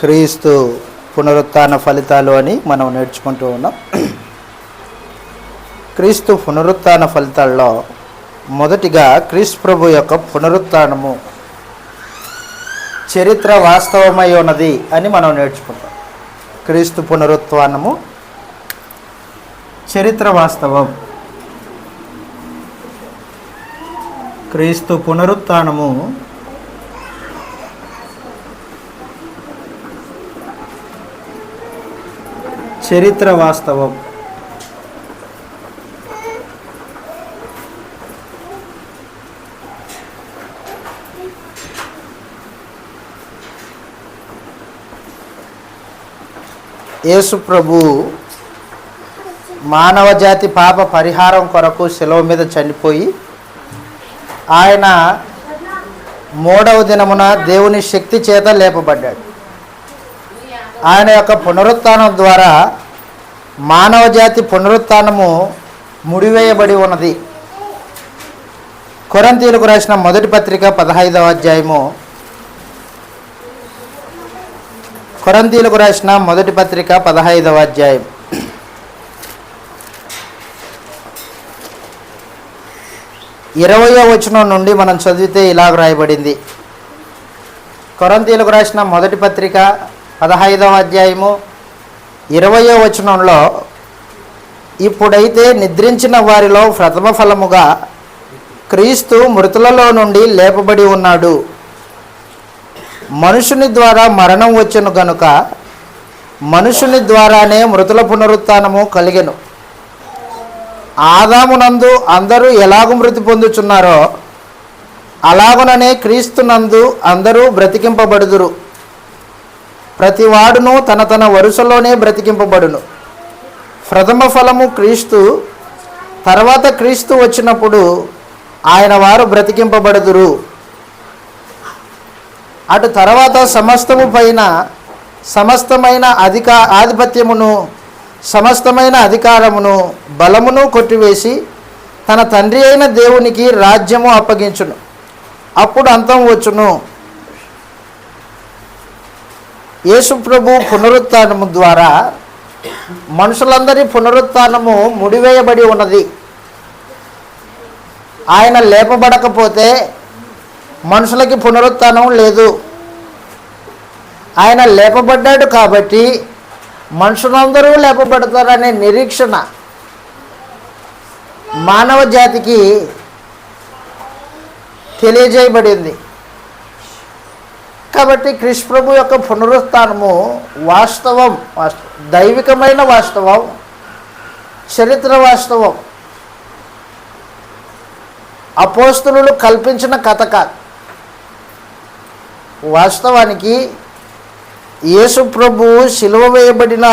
క్రీస్తు పునరుత్థాన ఫలితాలు అని మనం నేర్చుకుంటూ ఉన్నాం. క్రీస్తు పునరుత్థాన ఫలితాల్లో మొదటిగా క్రీస్తు ప్రభు యొక్క పునరుత్థానము చరిత్ర వాస్తవమై ఉన్నది అని మనం నేర్చుకుంటాం. క్రీస్తు పునరుత్థానము చరిత్ర వాస్తవం. క్రీస్తు పునరుత్థానము చరిత్ర వాస్తవం. యేసు ప్రభు మానవ జాతి పాప పరిహారం కొరకు శిలువ మీద చనిపోయి ఆయన 3వ దినమున దేవుని శక్తి చేత లేపబడ్డాడు. ఆయన యొక్క పునరుత్థానం ద్వారా మానవ జాతి పునరుత్థానము ముడివేయబడి ఉన్నది. కొరింథీయులకు రాసిన మొదటి పత్రిక 15వ అధ్యాయము. కొరింథీయులకు రాసిన మొదటి పత్రిక 15వ అధ్యాయం. ఇరవయో వచనం నుండి మనం చదివితే ఇలాగ రాయబడింది. కొరింథీయులకు రాసిన మొదటి పత్రిక 15వ అధ్యాయము 20వ వచనంలో, ఇప్పుడైతే నిద్రించిన వారిలో ప్రథమ ఫలముగా క్రీస్తు మృతులలో నుండి లేపబడి ఉన్నాడు. మనుషుని ద్వారా మరణం వచ్చెను గనుక మనుషుని ద్వారానే మృతుల పునరుత్థానము కలిగెను. ఆదామునందు అందరూ ఎలాగూ మృతి పొందుచున్నారో అలాగుననే క్రీస్తునందు అందరూ బ్రతికింపబడుదురు. ప్రతివాడును తన తన వరుసలోనే బ్రతికింపబడును. ప్రథమ ఫలము క్రీస్తు, తర్వాత క్రీస్తు వచ్చినప్పుడు ఆయన వారు బ్రతికింపబడుదురు. అటు తర్వాత సమస్తము పైన సమస్తమైన ఆధిపత్యమును సమస్తమైన అధికారమును బలమును కొట్టివేసి తన తండ్రి అయిన దేవునికి రాజ్యము అప్పగించును. అప్పుడు అంతం వచ్చును. యేసు ప్రభు పునరుత్థానము ద్వారా మనుషులందరి పునరుత్థానము ముడివేయబడి ఉన్నది. ఆయన లేపబడకపోతే మనుషులకి పునరుత్థానం లేదు. ఆయన లేపబడ్డాడు కాబట్టి మనుషులందరూ లేపబడతారనే నిరీక్షణ మానవ జాతికి తెలియజేయబడింది. కాబట్టి క్రీస్తు ప్రభు యొక్క పునరుత్థానము వాస్తవం, దైవికమైన వాస్తవం, చరిత్ర వాస్తవం. అపోస్తలులు కల్పించిన కథ కాదు. వాస్తవానికి యేసు ప్రభు సిలువ వేయబడిన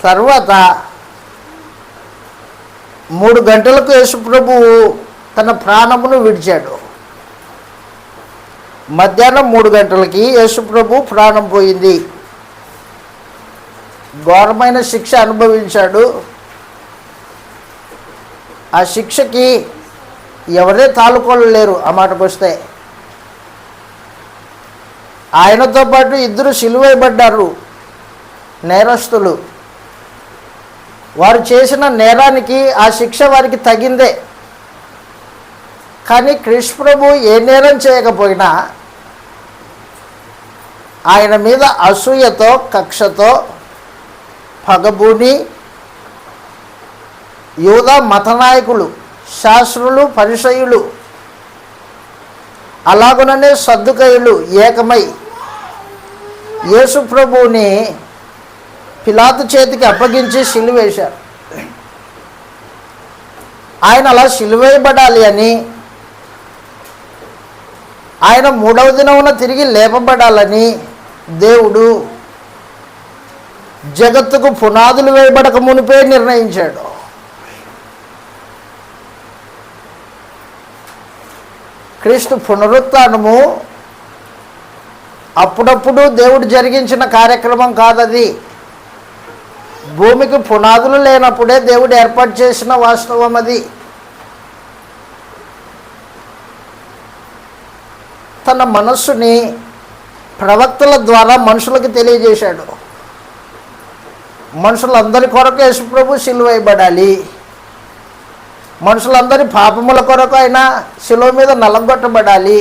తర్వాత 3 గంటలకు యేసు ప్రభు తన ప్రాణమును విడిచాడు. మధ్యాహ్నం 3 గంటలకి యేసు ప్రభు ప్రాణం పోయింది. ఘోరమైన శిక్ష అనుభవించాడు. ఆ శిక్షకి ఎవరే తాళుకోలేరు. ఆ మాటకు వస్తే ఆయనతో పాటు 2 సిలువేయబడ్డారు నేరస్తులు. వారు చేసిన నేరానికి ఆ శిక్ష వారికి తగిందే. కానీ క్రీస్తు ప్రభు ఏ నేరం చేయకపోయినా ఆయన మీద అసూయతో కక్షతో పగబూని యూదా మతనాయకులు, శాస్త్రులు, పరిసయ్యులు, అలాగుననే సద్దుకయ్యులు ఏకమై యేసు ప్రభువుని పిలాతు చేతికి అప్పగించి సిలువేశారు. ఆయన అలా సిలువేయబడాలి అని, ఆయన 3వ దినమున తిరిగి లేపబడాలని దేవుడు జగత్తుకు పునాదులు వేయబడక మునిపే నిర్ణయించాడు. క్రీస్తు పునరుత్థానము అప్పుడప్పుడు దేవుడు జరిగించిన కార్యక్రమం కాదది. భూమికి పునాదులు లేనప్పుడే దేవుడు ఏర్పాటు చేసిన వాస్తవం అది. తన మనస్సుని ప్రవక్తల ద్వారా మనుషులకు తెలియజేశాడు. మనుషులందరి కొరకు యేసుప్రభు సిలువైబడాలి, మనుషులందరి పాపముల కొరకు ఆయన శిలువ మీద నలగొట్టబడాలి,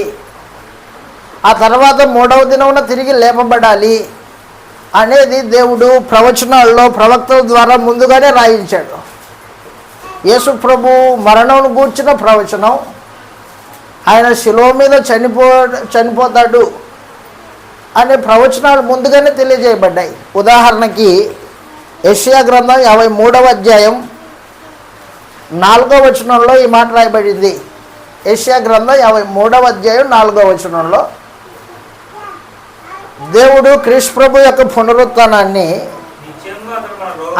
ఆ తర్వాత 3వ దినమున తిరిగి లేపబడాలి అనేది దేవుడు ప్రవచనాల్లో ప్రవక్తల ద్వారా ముందుగానే రాయించాడు. యేసు ప్రభు మరణం గూర్చిన ప్రవచనం, ఆయన శిలువ మీద చనిపోతాడు అనే ప్రవచనాలు ముందుగానే తెలియజేయబడ్డాయి. ఉదాహరణకి యెషయా గ్రంథం 53వ అధ్యాయం 4వ వచనంలో ఈ మాట రాయబడింది. యెషయా గ్రంథం 53వ అధ్యాయం 4వ వచనంలో దేవుడు క్రీస్తు ప్రభు యొక్క పునరుత్థానాన్ని,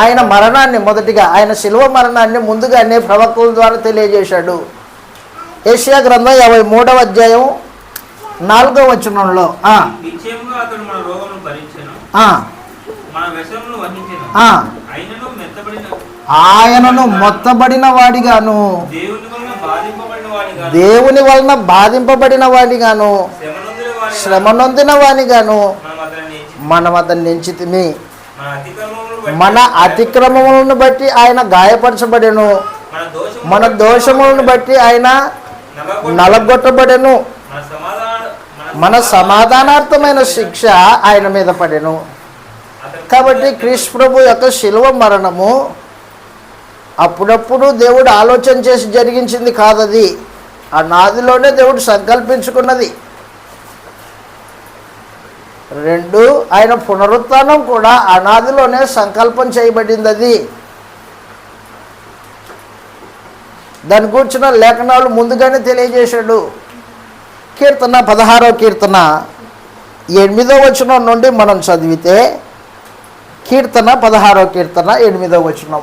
ఆయన మరణాన్ని, మొదటిగా ఆయన శిలువ మరణాన్ని ముందుగానే ప్రవక్తల ద్వారా తెలియజేశాడు. యెషయా గ్రంథం 53వ అధ్యాయం 4వ వచనంలో ఆయనను మొత్తబడిన వాడిగాను, దేవుని వలన బాధింపబడిన వాడిగాను, శ్రమ నొందిన వాడిగాను మనం అతన్ని ఎంచితిమి. మన అతిక్రమములను బట్టి ఆయన గాయపరచబడెను, మన దోషములను బట్టి ఆయన నలగొట్టబడెను, మన సమాధానార్థమైన శిక్ష ఆయన మీద పడెను. కాబట్టి క్రీస్తు ప్రభు యొక్క శిలువ మరణము అప్పుడప్పుడు దేవుడు ఆలోచన చేసి జరిగించింది కాదది, ఆ నాదిలోనే దేవుడు సంకల్పించుకున్నది. 2, ఆయన పునరుత్థానం కూడా అనాదిలోనే సంకల్పం చేయబడింది. అది దాని కూర్చున్న లేఖనాలు ముందుగానే తెలియజేశాడు. కీర్తన 16వ కీర్తన 8వ వచనం నుండి మనం చదివితే, కీర్తన 16వ కీర్తన 8వ వచనం,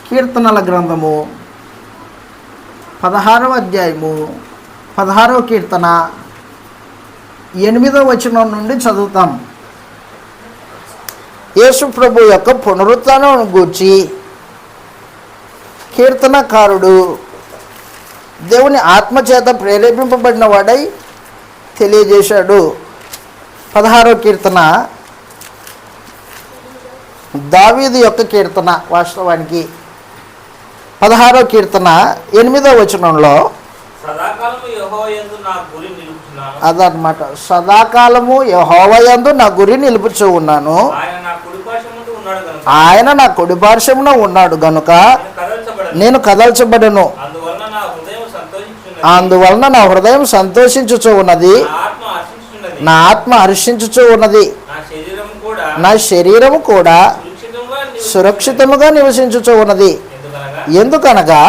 కీర్తనల గ్రంథము 16వ అధ్యాయము 16వ కీర్తన 8వ వచనం నుండి చదువుతాం. యేసు ప్రభు యొక్క పునరుత్థానం గూర్చి కీర్తనకారుడు దేవుని ఆత్మచేత ప్రేరేపింపబడిన వాడై తెలియజేశాడు. 16వ కీర్తన దావీదు యొక్క కీర్తన. వాస్తవానికి 16వ కీర్తన 8వ వచనంలో అదనమాట, సదాకాలము యెహోవాయందు నా గురి నిలుపుచూ ఉన్నాను, ఆయన నా కుడి పార్శ్వమున ఉన్నాడు గనుక నేను కదల్చబడను, అందువలన నా హృదయం సంతోషించుచూ ఉన్నది, నా ఆత్మ హర్షించుచూ ఉన్నది, నా శరీరము కూడా సురక్షితముగా నివసించుచూ ఉన్నది. ఎందుకనగా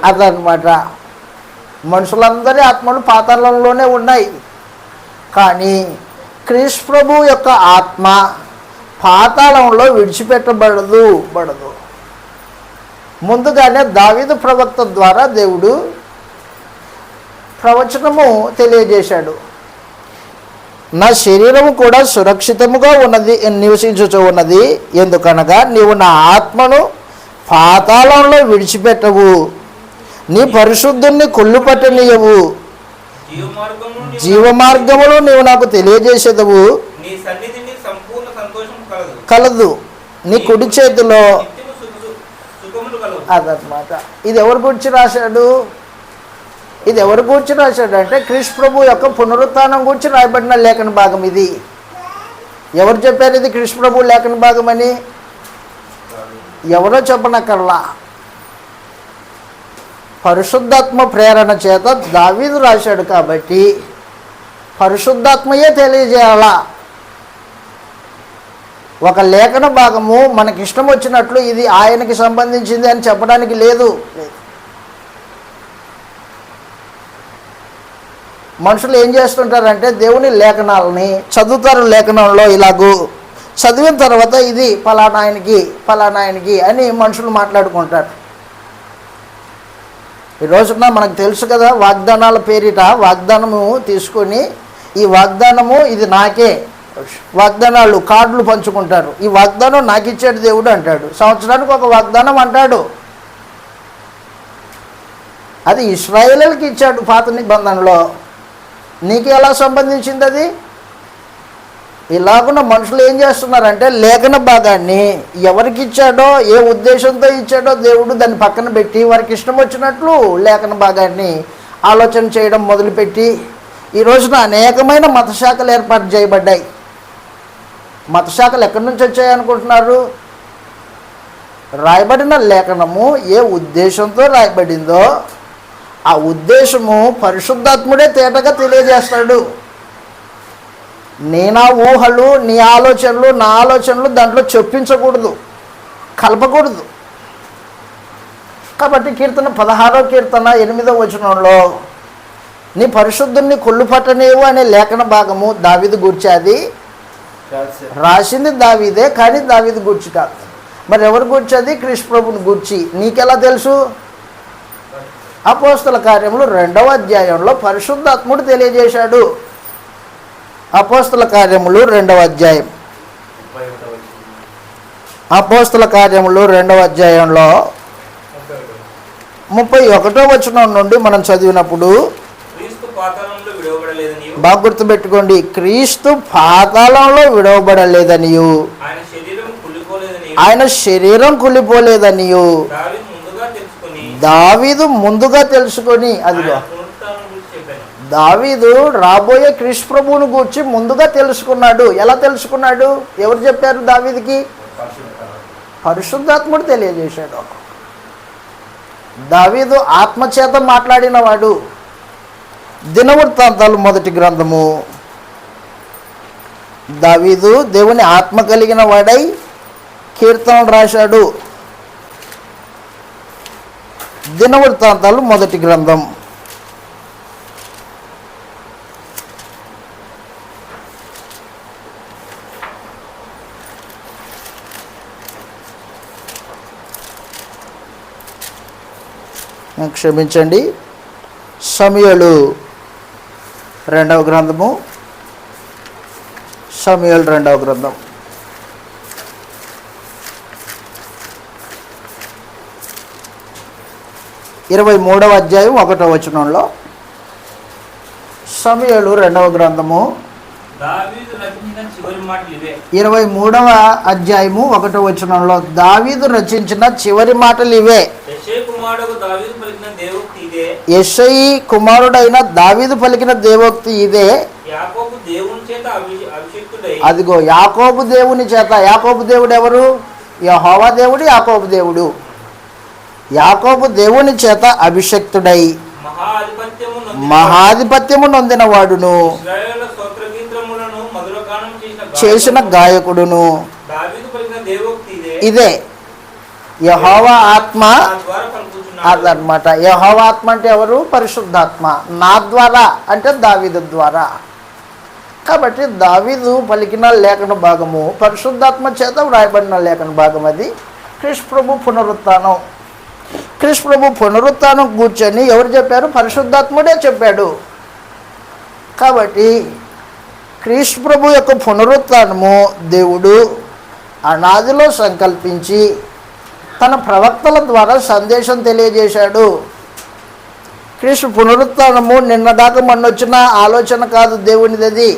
అదనమాట, మనుషులందరి ఆత్మలు పాతాళంలోనే ఉన్నాయి, కానీ క్రీస్తు ప్రభు యొక్క ఆత్మ పాతాళంలో విడిచిపెట్టబడదు. ముందుగానే దావీదు ప్రవక్త ద్వారా దేవుడు ప్రవచనము తెలియజేశాడు. నా శరీరము కూడా సురక్షితముగా ఉన్నది, నివసించుచూ ఉన్నది. ఎందుకనగా నీవు నా ఆత్మను పాతాళంలో విడిచిపెట్టవు, నీ పరిశుద్ధుణ్ణి కొల్లు పట్టనీయవు, జీవ మార్గములు నీవు నాకు తెలియజేసేదవు, కలదు నీ కుడి చేతిలో. అదనమాట. ఇది ఎవరి గురించి రాశాడు? ఇది ఎవరి గురించి రాశాడు అంటే క్రీస్తు ప్రభు యొక్క పునరుత్థానం గురించి రాయబడిన లేఖన భాగం ఇది. ఎవరు చెప్పారు ఇది క్రీస్తు ప్రభు లేఖన భాగం అని? ఎవరో చెప్పనక్కర్లా, పరిశుద్ధాత్మ ప్రేరణ చేత దావీదు రాశాడు. కాబట్టి పరిశుద్ధాత్మయే తెలియజేయాలా. ఒక లేఖన భాగము మనకి ఇష్టం వచ్చినట్లు ఇది ఆయనకి సంబంధించింది అని చెప్పడానికి లేదు. మనుషులు ఏం చేస్తుంటారంటే దేవుని లేఖనాలని చదువుతారు, లేఖనంలో ఇలాగూ చదివిన తర్వాత ఇది ఫలానాయనికి అని మనుషులు మాట్లాడుకుంటారు. ఈ రోజున మనకు తెలుసు కదా, వాగ్దానాల పేరిట వాగ్దానము తీసుకొని ఈ వాగ్దానము ఇది నాకే, వాగ్దానాలు కార్డులు పంచుకుంటారు. ఈ వాగ్దానం నాకు ఇచ్చాడు దేవుడు అంటాడు, సంవత్సరానికి ఒక వాగ్దానం అంటాడు. అది ఇశ్రాయేలుకి ఇచ్చాడు పాత నిబంధనలో. నీకు ఎలా సంబంధించింది అది? ఇలాగున్న మనుషులు ఏం చేస్తున్నారంటే లేఖన భాగాన్ని ఎవరికి ఇచ్చాడో, ఏ ఉద్దేశంతో ఇచ్చాడో దేవుడు దాన్ని పక్కన పెట్టి వారికి ఇష్టం వచ్చినట్లు లేఖన భాగాన్ని ఆలోచన చేయడం మొదలుపెట్టి ఈ రోజున అనేకమైన మతశాఖలు ఏర్పాటు చేయబడ్డాయి. మతశాఖలు ఎక్కడి నుంచి వచ్చాయి అనుకుంటున్నారు? రాయబడిన లేఖనము ఏ ఉద్దేశంతో రాయబడిందో ఆ ఉద్దేశము పరిశుద్ధాత్ముడే తేటగా తెలియజేస్తాడు. నీ నా ఊహలు, నీ ఆలోచనలు, నా ఆలోచనలు దాంట్లో చొప్పించకూడదు, కలపకూడదు. కాబట్టి కీర్తన 16వ కీర్తన 8వ వచనంలో నీ పరిశుద్ధుని కొల్లు పట్టనేవు అనే లేఖన భాగము దావీదు గూర్చి. అది రాసింది దావీదే, కానీ దావీదు గూర్చి కాదు. మరి ఎవరు గూర్చి? అది క్రీస్తు ప్రభుని గూర్చి. నీకెలా తెలుసు? అపోస్తల కార్యములు 2వ అధ్యాయంలో పరిశుద్ధాత్ముడు తెలియజేశాడు. అపోస్తల కార్యములు 2వ అధ్యాయం, అపోస్తల కార్యములు 2వ అధ్యాయంలో 31వ వచనం నుండి మనం చదివినప్పుడు బాగా గుర్తుపెట్టుకోండి, క్రీస్తు పాతాళంలో విడవబడలేదనియు, ఆయన శరీరం కుళ్ళిపోలేదనియు దావీదు ముందుగా తెలుసుకొని, అదిగో దావీదు రాబోయే క్రీస్తు ప్రభువును గూర్చి ముందుగా తెలుసుకున్నాడు. ఎలా తెలుసుకున్నాడు? ఎవరు చెప్పారు దావీదుకి? పరిశుద్ధాత్ముడు తెలియజేశాడు. దావీదు ఆత్మచేత మాట్లాడినవాడు. దినవృత్తాంతాలు 1వ గ్రంథము. దావీదు దేవుని ఆత్మ కలిగిన వాడై కీర్తనలు రాశాడు. దినవృత్తాంతాలు 1వ గ్రంథం. క్షమించండి, సమూయేలు 2వ గ్రంథము. సమూయేలు 2వ గ్రంథం 23వ అధ్యాయం 1వ వచనంలో. సమూయేలు 2వ గ్రంథము 23వ అధ్యాయము 1వ వచనంలో దావీదు రచించిన చివరి మాటలు ఇవే. యెషయి కుమారుడైన దావీదు పలికిన దేవోక్తి ఇదే. అదిగో యాకోబు దేవుని చేత. యాకోబు దేవుడు ఎవరు? యెహోవా దేవుడు యాకోబు దేవుడు. యాకోబు దేవుని చేత అభిషక్తుడై మహాధిపత్యము నొందిన వాడును, చేసిన గాయకుడును. ఇదే యెహోవా ఆత్మ అదనమాట. యెహోవా ఆత్మ అంటే ఎవరు? పరిశుద్ధాత్మ. నా ద్వారా అంటే దావీదు ద్వారా. కాబట్టి దావీదు పలికిన లేఖన భాగము పరిశుద్ధాత్మ చేత వ్రాయబడిన లేఖన భాగం. అది క్రీస్తు ప్రభు పునరుత్థానం. క్రీస్తు ప్రభు పునరుత్థానం కూర్చొని ఎవరు చెప్పారు? పరిశుద్ధాత్ముడే చెప్పాడు. కాబట్టి క్రీస్తు ప్రభు యొక్క పునరుత్థానము దేవుడు అనాదిలో సంకల్పించి తన ప్రవక్తల ద్వారా సందేశం తెలియజేశాడు. క్రీస్తు పునరుత్థానము నిన్నదాకా మొన్నొచ్చిన ఆలోచన కాదు దేవునిది. అది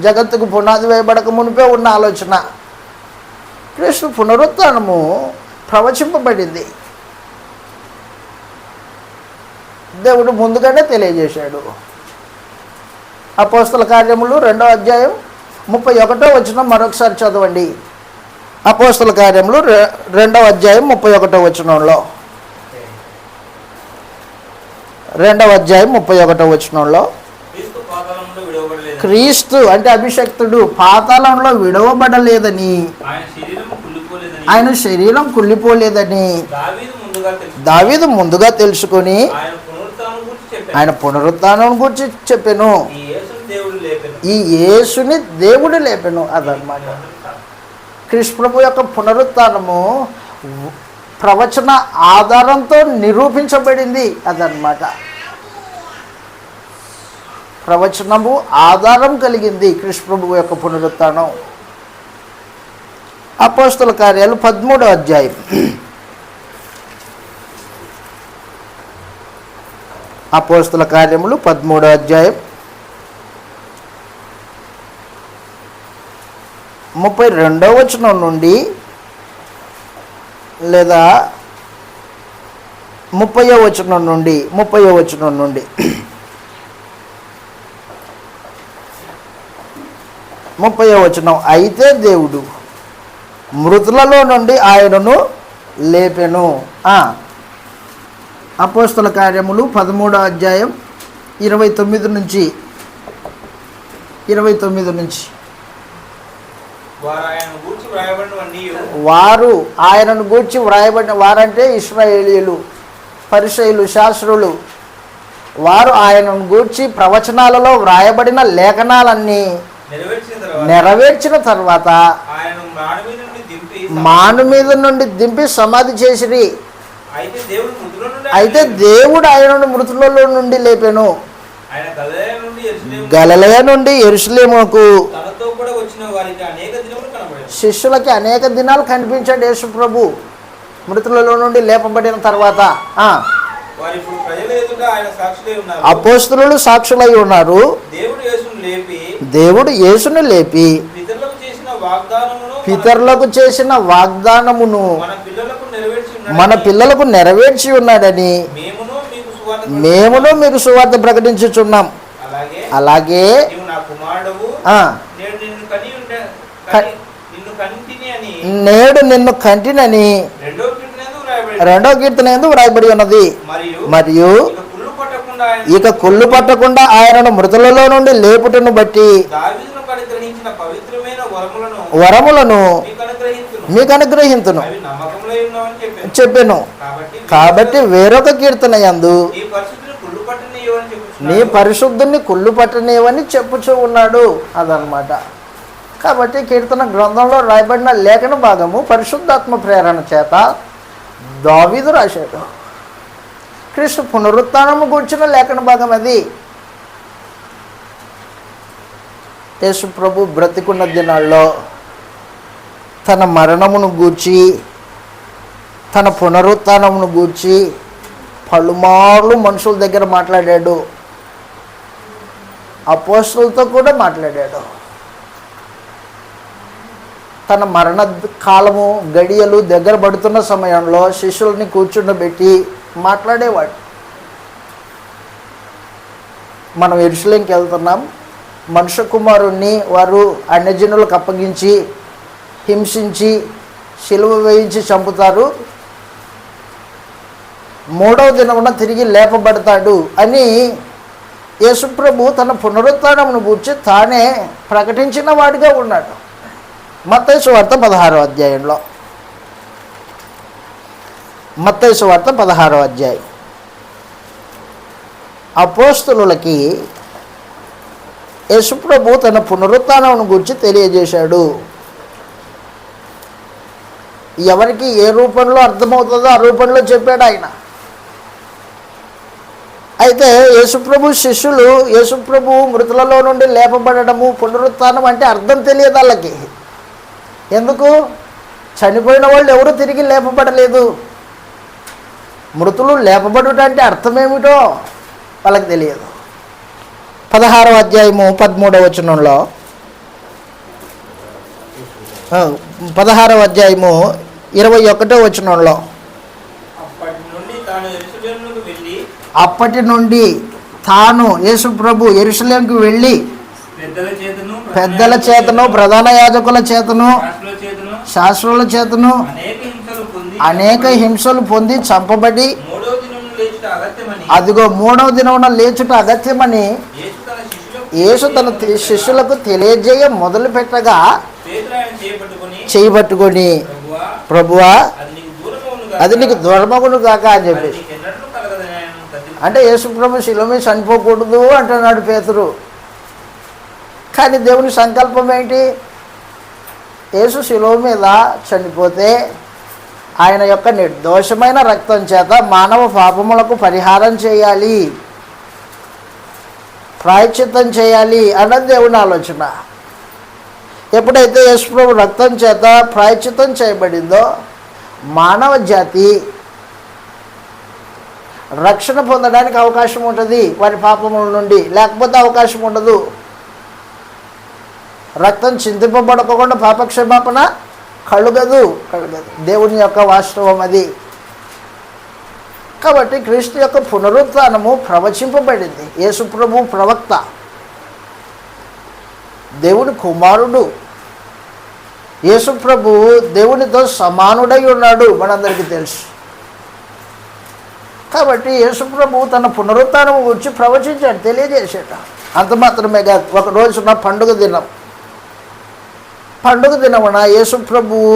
జగత్తుకు పునాది వేయబడక మునిపే ఉన్న ఆలోచన. క్రీస్తు పునరుత్థానము ప్రవచింపబడింది. దేవుడు ముందుగానే తెలియజేశాడు. అపోస్తల కార్యములు 2వ అధ్యాయం 31వ వచనం మరొకసారి చదవండి. అపోస్తల కార్యములు 2వ అధ్యాయం 31వ వచనంలో. 2వ అధ్యాయం 31వ వచనంలో క్రీస్తు అంటే అభిషక్తుడు పాతాళంలో విడవబడలేదని, ఆయన శరీరం కుళ్ళిపోలేదని దావీదు ముందుగా తెలుసుకొని ఆయన పునరుత్థానం గురించి చెప్పాను. ఈ యేసుని దేవుడు లేపెను. అదనమాట క్రీస్తు ప్రభు యొక్క పునరుత్థానము ప్రవచన ఆధారంతో నిరూపించబడింది. అదనమాట ప్రవచనము ఆధారం కలిగింది క్రీస్తు ప్రభు యొక్క పునరుత్థానం. అపోస్తల కార్యాలు 13వ అధ్యాయం అపోస్తల కార్యములు 13వ అధ్యాయం 32వ వచనం నుండి లేదా 30వ వచనం నుండి 30వ వచనం, అయితే దేవుడు మృతులలో నుండి ఆయనను లేపెను. అపోస్తల కార్యములు 13వ అధ్యాయం 29 నుంచి వారు ఆయనను గూర్చి వ్రాయబడిన వారంటే ఇశ్రాయేలీయులు, పరిసయ్యులు, శాస్త్రులు. వారు ఆయనను గూర్చి ప్రవచనాలలో వ్రాయబడిన లేఖనాలన్నీ నెరవేర్చిన తర్వాత మాను మీద నుండి దింపి సమాధి చేసిరి. అయితే దేవుడు ఆయనను మృతులలో నుండి లేపెను. గలిలయ నుండి యెరూషలేముకు శిష్యులకి అనేక దినాలు కనిపించాడు యేసు ప్రభు మృతులలో నుండి లేపబడిన తర్వాత. అపోస్తలులు సాక్షులై ఉన్నారు. దేవుడు యేసును లేపి పితరులకు చేసిన వాగ్దానమును మన పిల్లలకు నెరవేర్చి ఉన్నాడని మేమును మీకు సువార్త ప్రకటించుచున్నాం. అలాగే నేడు నిన్ను కంటినని 2వ కీర్తన యందు వ్రాయబడి ఉన్నది. మరియు ఇక కుళ్ళు పట్టకుండా ఆయనను మృతులలో నుండి లేపుటను బట్టి వరములను మీకు అనుగ్రహింతును చెప్పెను. కాబట్టి వేరొక కీర్తన యందు నీ పరిశుద్ధుని కుళ్ళు పట్టనివని చెప్పుచూ ఉన్నాడు. అదనమాట. కాబట్టి కీర్తన గ్రంథంలో రాయబడిన లేఖన భాగము పరిశుద్ధాత్మ ప్రేరణ చేత దావీదు రాశాడు. క్రీస్తు పునరుత్థానము గూర్చిన లేఖన భాగం అది. యేసు ప్రభు బ్రతికున్న దినాల్లో తన మరణమును గూర్చి తన పునరుత్థానమును గూర్చి పలుమార్లు మనుషుల దగ్గర మాట్లాడాడు. అపోస్తలులతో కూడా మాట్లాడాడు. తన మరణ కాలము గడియలు దగ్గర పడుతున్న సమయంలో శిష్యుల్ని కూర్చుండబెట్టి మాట్లాడేవాడు. మనం యెరూషలేముకి వెళ్తున్నాం, మనుష్య కుమారుణ్ణి వారు అన్యజనులకు అప్పగించి హింసించి శిలువ వేయించి చంపుతారు, 3వ దినమున తిరిగి లేపబడతాడు అని యేసుప్రభు తన పునరుత్థానమును గూర్చి తానే ప్రకటించిన వాడిగా ఉన్నాడు. మత్తయి సువార్త 16వ అధ్యాయంలో, మత్తయి సువార్త 16వ అధ్యాయం అపోస్తలులకి యేసుప్రభు తన పునరుత్థానమును గురించి తెలియజేశాడు. ఎవరికి ఏ రూపంలో అర్థమవుతుందో ఆ రూపంలో చెప్పాడు ఆయన. అయితే యేసుప్రభు శిష్యులు యేసుప్రభు మృతులలో నుండి లేపబడము పునరుత్థానం అంటే అర్థం తెలియదు వాళ్ళకి. ఎందుకు? చనిపోయిన వాళ్ళు ఎవరు తిరిగి లేపబడలేదు. మృతులు లేపబడుట అంటే అర్థమేమిటో వాళ్ళకి తెలియదు. 16వ అధ్యాయము 13వ వచనంలో 16వ అధ్యాయము 21వ వచనంలో అప్పటి నుండి తాను యేసు ప్రభు యెరూషలేముకు వెళ్ళి పెద్దల చేతను ప్రధాన యాజకుల చేతను శాస్త్రుల చేతను అనేక హింసలు పొంది చంపబడి అదిగో 3వ దినమున లేచుట అగత్యమని యేసు తన శిష్యులకు తెలియజేయ మొదలు పెట్టగా చేయబట్టుకొని ప్రభువా అది నీకు దూరమగును కాక అని చెప్పేసి, అంటే యేసు ప్రభు శిలువ మీద చనిపోకూడదు అంటున్నాడు పేతురు. కానీ దేవుని సంకల్పం ఏంటి? యేసు శిలువ మీద చనిపోతే ఆయన యొక్క నిర్దోషమైన రక్తం చేత మానవ పాపములకు పరిహారం చేయాలి, ప్రాయశ్చిత్తం చేయాలి అన్నది దేవుని ఆలోచన. ఎప్పుడైతే యేసు ప్రభు రక్తం చేత ప్రాయశ్చిత్తం చేయబడిందో మానవ జాతి రక్షణ పొందడానికి అవకాశం ఉంటుంది వారి పాపముల నుండి, లేకపోతే అవకాశం ఉండదు. రక్తం చింతింపబడకుండా పాపక్షమాపణ కలుగదు. దేవుని యొక్క వాస్తవం అది. కాబట్టి క్రీస్తు యొక్క పునరుత్థానము ప్రవచింపబడింది. యేసు ప్రభు ప్రవక్త, దేవుని కుమారుడు. యేసు ప్రభు దేవునితో సమానుడై ఉన్నాడు, మనందరికీ తెలుసు. కాబట్టి యేసు ప్రభు తన పునరుత్థానం గురించి ప్రవచించాడు, తెలియజేశాడు. అంత మాత్రమే కాదు, ఒక రోజున పండుగ దినమున యేసు ప్రభువు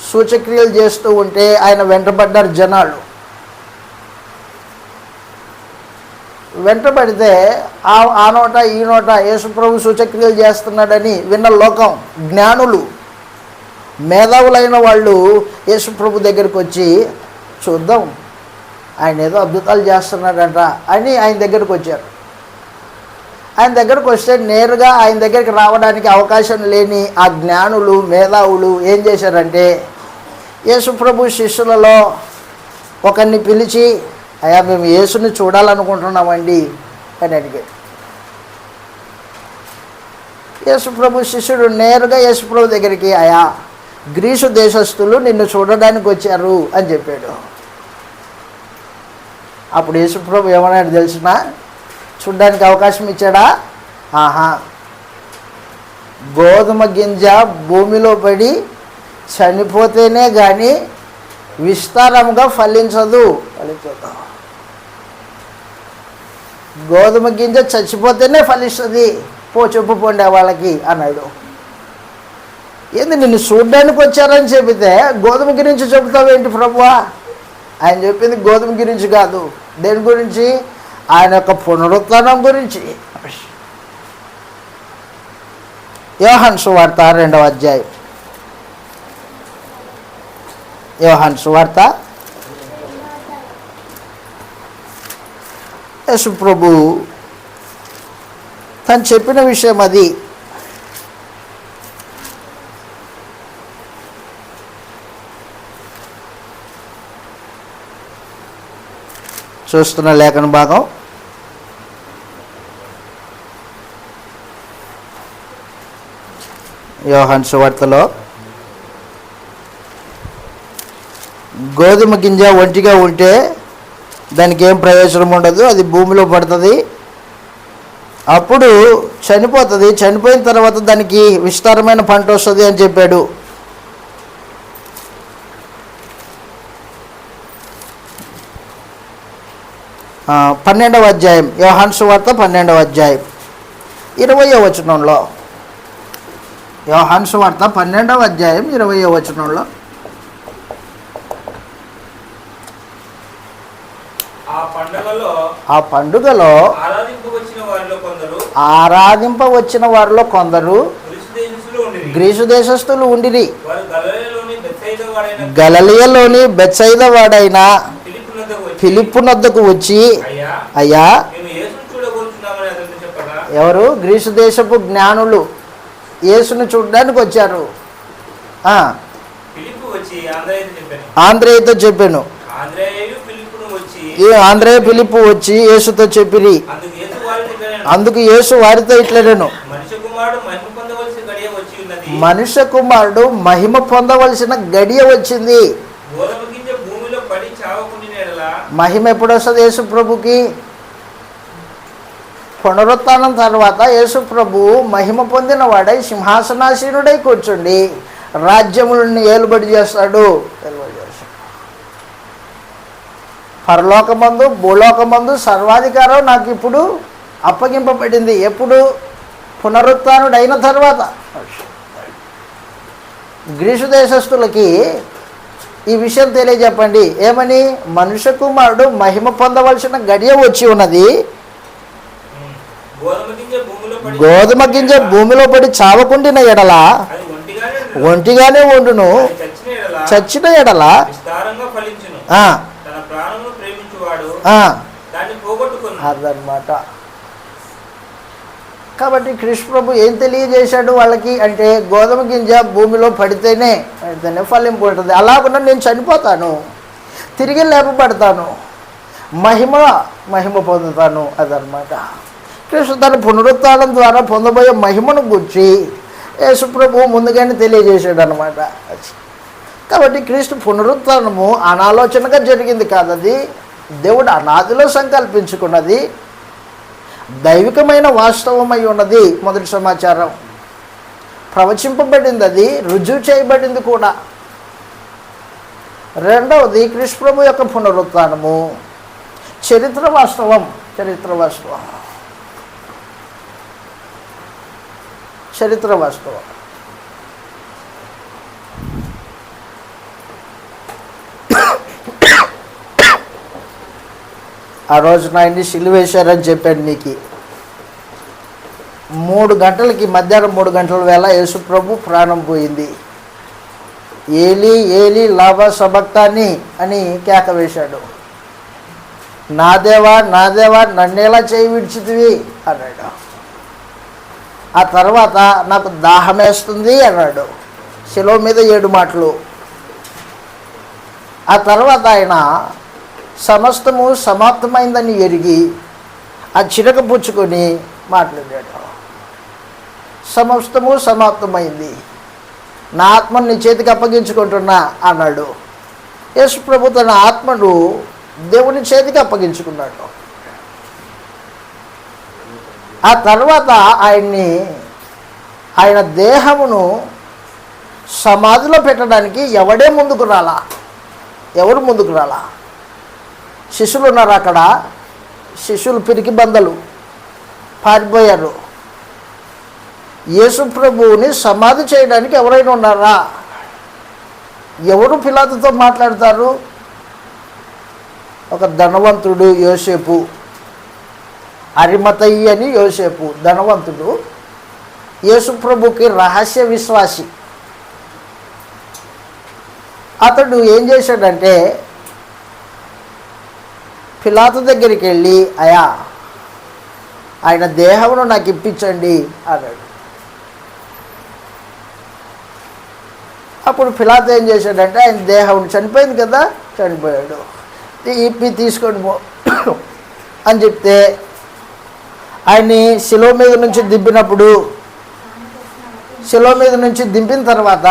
సూచక్రియలు చేస్తూ ఉంటే ఆయన వెంటబడ్డారు జనాలు. వెంటబడితే ఆ నోట ఈ నోట యేసు ప్రభు సూచక్రియలు చేస్తున్నాడని విన్న లోకం, జ్ఞానులు, మేధావులైన వాళ్ళు యేసు ప్రభు దగ్గరికి వచ్చి, చూద్దాం ఆయన ఏదో అద్భుతాలు చేస్తున్నాడంట అని ఆయన దగ్గరికి వచ్చారు. ఆయన దగ్గరకు వస్తే నేరుగా ఆయన దగ్గరికి రావడానికి అవకాశం లేని ఆ జ్ఞానులు, మేధావులు ఏం చేశారంటే, యేసు ప్రభు శిష్యులలో ఒకరిని పిలిచి, అయ్యా మేము యేసుని చూడాలనుకుంటున్నామండి అని అడిగాడు. యేసు ప్రభు శిష్యుడు నేరుగా యేసు ప్రభు దగ్గరికి, అయ్యా గ్రీసు దేశస్థులు నిన్ను చూడడానికి వచ్చారు అని చెప్పాడు. అప్పుడు యేసు ప్రభు ఏమన్నాడు తెలిసినా, చూడ్డానికి అవకాశం ఇచ్చాడా? ఆహా, గోధుమ గింజ భూమిలో పడి చనిపోతేనే కానీ విస్తారంగా ఫలించదు. గోధుమ గింజ చచ్చిపోతేనే ఫలిస్తుంది, చెప్పుకోండి వాళ్ళకి అన్నాడు. ఏంది నిన్ను చూడ్డానికి వచ్చారని చెబితే గోధుమ గురించి చెబుతావేంటి ప్రభువా? ఆయన చెప్పింది గోధుమ గురించి కాదు. దేని గురించి? ఆయన యొక్క పునరుత్థానం గురించి. యోహాను సువార్త 2వ అధ్యాయం. యోహాను సువార్త. యేసు ప్రభు తను చెప్పిన విషయం అది. చూస్తున్న లేఖన భాగం యోహాను సువార్తలో, గోధుమ గింజ ఒంటిగా ఉంటే దానికి ఏం ప్రయోజనం ఉండదు, అది భూమిలో పడుతుంది, అప్పుడు చనిపోతుంది, చనిపోయిన తర్వాత దానికి విస్తారమైన పంట వస్తుంది అని చెప్పాడు. పన్నెండవ అధ్యాయం, యోహాను సువార్త 12వ అధ్యాయం 20వ వచనంలో, యోహాను సువార్త 12వ అధ్యాయం 20వ వచనంలో, ఆ పండుగలో ఆరాధింపవచ్చిన వారిలో కొందరు గ్రీసు దేశస్థులు ఉండిరి. గలిలయలోని బెత్సయిదా వాడైన ఫిలిప్పు నొద్దకు వచ్చి, అయ్యా, ఎవరు? గ్రీసు దేశపు జ్ఞానులు యేసును చూడడానికి వచ్చారు. ఆంద్రేయతో చెప్పాను. ఆంద్రేయ ఫిలిప్పు వచ్చి యేసుతో చెప్పిరి. అందుకు యేసు వారితో ఇట్లనెను, మనుష్య కుమారుడు మహిమ పొందవలసిన గడియ వచ్చింది. మహిమ ఎప్పుడు వస్తుంది యేసు ప్రభుకి? పునరుత్థానం తర్వాత యేసు ప్రభు మహిమ పొందిన వాడై సింహాసనాసీనుడై కూర్చుండి రాజ్యములను ఏలుబడి చేస్తాడు. పరలోకమందు భూలోకమందు సర్వాధికారం నాకు ఇప్పుడు అప్పగింపబడింది. ఎప్పుడు? పునరుత్థానుడైన తర్వాత. గ్రీసు దేశస్థులకి ఈ విషయం తెలియజెప్పండి. ఏమని? మనుష్య కుమారుడు మహిమ పొందవలసిన గడియ వచ్చి ఉన్నది. గోధుమ గింజ భూమిలో పడి చావకుండిన ఎడల ఒంటిగానే ఉండును, చచ్చిన ఎడల అదనమాట. కాబట్టి కృష్ణ ప్రభు ఏం తెలియజేశాడు వాళ్ళకి అంటే, గోధుమ గింజ భూమిలో పడితేనే ఫలింపు ఉంటుంది. అలాగున్నా నేను చనిపోతాను, తిరిగి లేపబడతాను, మహిమ పొందుతాను అదనమాట. క్రీస్తు తన పునరుత్థానం ద్వారా పొందబోయే మహిమను గురించి యేసుప్రభు ముందుగానే తెలియజేశాడు అనమాట. కాబట్టి క్రీస్తు పునరుత్థానము అనాలోచనగా జరిగింది కాదు, అది దేవుడు అనాదిలో సంకల్పించుకున్నది, దైవికమైన వాస్తవమై ఉన్నది. మొదటి సమాచారం ప్రవచింపబడింది, అది రుజువు చేయబడింది కూడా. రెండవది క్రీస్తు ప్రభు యొక్క పునరుత్థానము చరిత్ర వాస్తవం. ఆ రోజున ఆయన్ని సిలువేశారని చెప్పాను మీకు. 3 గంటలకి, మధ్యాహ్నం 3 గంటల వేళ యేసు ప్రభు ప్రాణం పోయింది. ఏలీ ఏలీ లామా సబక్తాని అని కేక వేశాడు. నా దేవా నన్నేలా చేయి విడిచితివి అన్నాడు. ఆ తర్వాత నాకు దాహమేస్తుంది అన్నాడు. శిలువ మీద 7 మాటలు. ఆ తర్వాత ఆయన సమస్తము సమాప్తమైందని ఎరిగి ఆ చిరక పుచ్చుకొని మాట్లాడాడు. సమస్తము సమాప్తమైంది, నా ఆత్మను నీ చేతికి అప్పగించుకుంటున్నా అన్నాడు. యేసు ప్రభు తన ఆత్మను దేవుని చేతికి అప్పగించుకున్నాడు. ఆ తర్వాత ఆయన దేహమును సమాధిలో పెట్టడానికి ఎవరు ముందుకు రాలా? శిష్యులు ఉన్నారు అక్కడ. శిష్యులు పిరికి బందలు పారిపోయారు. యేసు ప్రభువుని సమాధి చేయడానికి ఎవరైనా ఉన్నారా? ఎవరు పిలాతుతో మాట్లాడతారు? ఒక ధనవంతుడు యోసేపు, అరిమతయి అని యోసేపు ధనవంతుడు, యేసు ప్రభుకి రహస్య విశ్వాసి. అతడు ఏం చేశాడంటే పిలాతు దగ్గరికి వెళ్ళి, అయ్యా ఆయన దేహమును నాకు ఇప్పించండి అన్నాడు. అప్పుడు పిలాతు ఏం చేశాడంటే ఆయన దేహం చనిపోయింది కదా, చనిపోయాడు, ఇప్పి తీసుకొని అని చెప్తే ఆయన్ని శిలువ మీద నుంచి దింపిన తర్వాత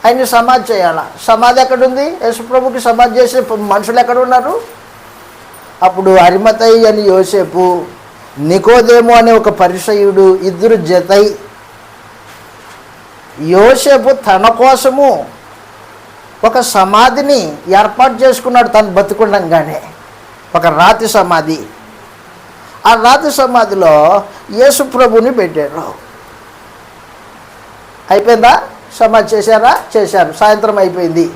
ఆయన్ని సమాధి చేయాల. సమాధి ఎక్కడుంది? యేసుప్రభుకి సమాధి చేసే మనుషులు ఎక్కడ ఉన్నారు? అప్పుడు అరిమతయి అని యోసేపు, నికోదేము అనే ఒక పరిసయ్యుడు, ఇద్దరు జతై యోసేపు తన కోసము ఒక సమాధిని ఏర్పాటు చేసుకున్నాడు. తను బతుకుండగానే ఒక రాతి సమాధి. ఆ రాతి సమాధిలో యేసు ప్రభుని పెట్టారు. అయిపోయిందా? సమాధి చేశారు. సాయంత్రం అయిపోయింది.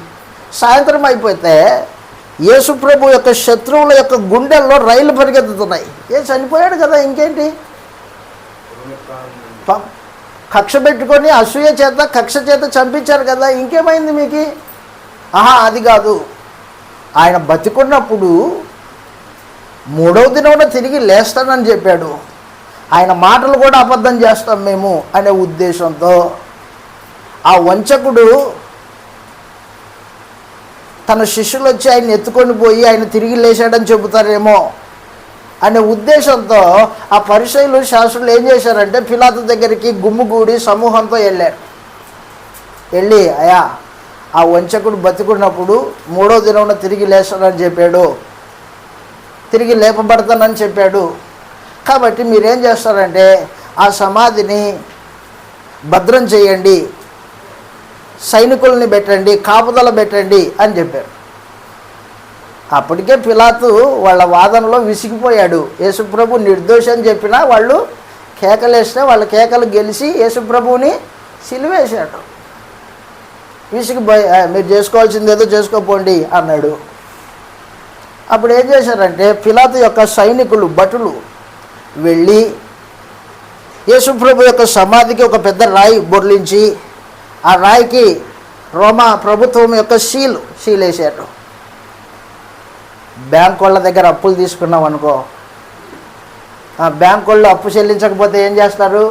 సాయంత్రం అయిపోతే యేసు ప్రభు యొక్క శత్రువుల యొక్క గుండెల్లో రైలు పరిగెత్తుతున్నాయి. చనిపోయాడు కదా, ఇంకేంటి? కక్ష పెట్టుకొని అసూయ చేత కక్ష చేత చంపించారు కదా, ఇంకేమైంది మీకు? అది కాదు, ఆయన బతికున్నప్పుడు 3వ దినంలో తిరిగి లేస్తానని చెప్పాడు. ఆయన మాటలు కూడా అబద్ధం చేస్తాం మేము అనే ఉద్దేశంతో ఆ వంచకుడు తన శిష్యులు వచ్చి ఆయన ఎత్తుకొని పోయి ఆయన తిరిగి లేచాడని చెబుతారేమో అనే ఉద్దేశంతో ఆ పరిసయ్యులు శాస్త్రులు ఏం చేశారంటే పిలాతు దగ్గరికి గుమ్ముగూడి సమూహంతో వెళ్ళి అయ్యా ఆ వంచకుడు బతికున్నప్పుడు 3వ దినంలో తిరిగి లేస్తానని చెప్పాడు, తిరిగి లేపబడతానని చెప్పాడు. కాబట్టి మీరేం చేస్తారంటే ఆ సమాధిని భద్రం చేయండి, సైనికుల్ని పెట్టండి, కాపుదల పెట్టండి అని చెప్పారు. అప్పటికే పిలాతు వాళ్ళ వాదనలో విసిగిపోయాడు. యేసుప్రభు నిర్దోషి అని చెప్పినా వాళ్ళు కేకలేస్తే వాళ్ళ కేకలు గెలిచి యేసుప్రభుని సిలువేశాడు. విసిగిపోయి మీరు చేసుకోవాల్సింది ఏదో చేసుకోపోండి అన్నాడు. అప్పుడు ఏం చేశారంటే పిలాతు యొక్క సైనికులు భటులు వెళ్ళి యేసుప్రభు యొక్క సమాధికి ఒక పెద్ద రాయి బొర్లించి ఆ రాయికి రోమా ప్రభుత్వం యొక్క సీలేశారు. బ్యాంక్ వాళ్ళ దగ్గర అప్పులు తీసుకున్నాం అనుకో, ఆ బ్యాంక్ వాళ్ళు అప్పు చెల్లించకపోతే ఏం చేస్తారు?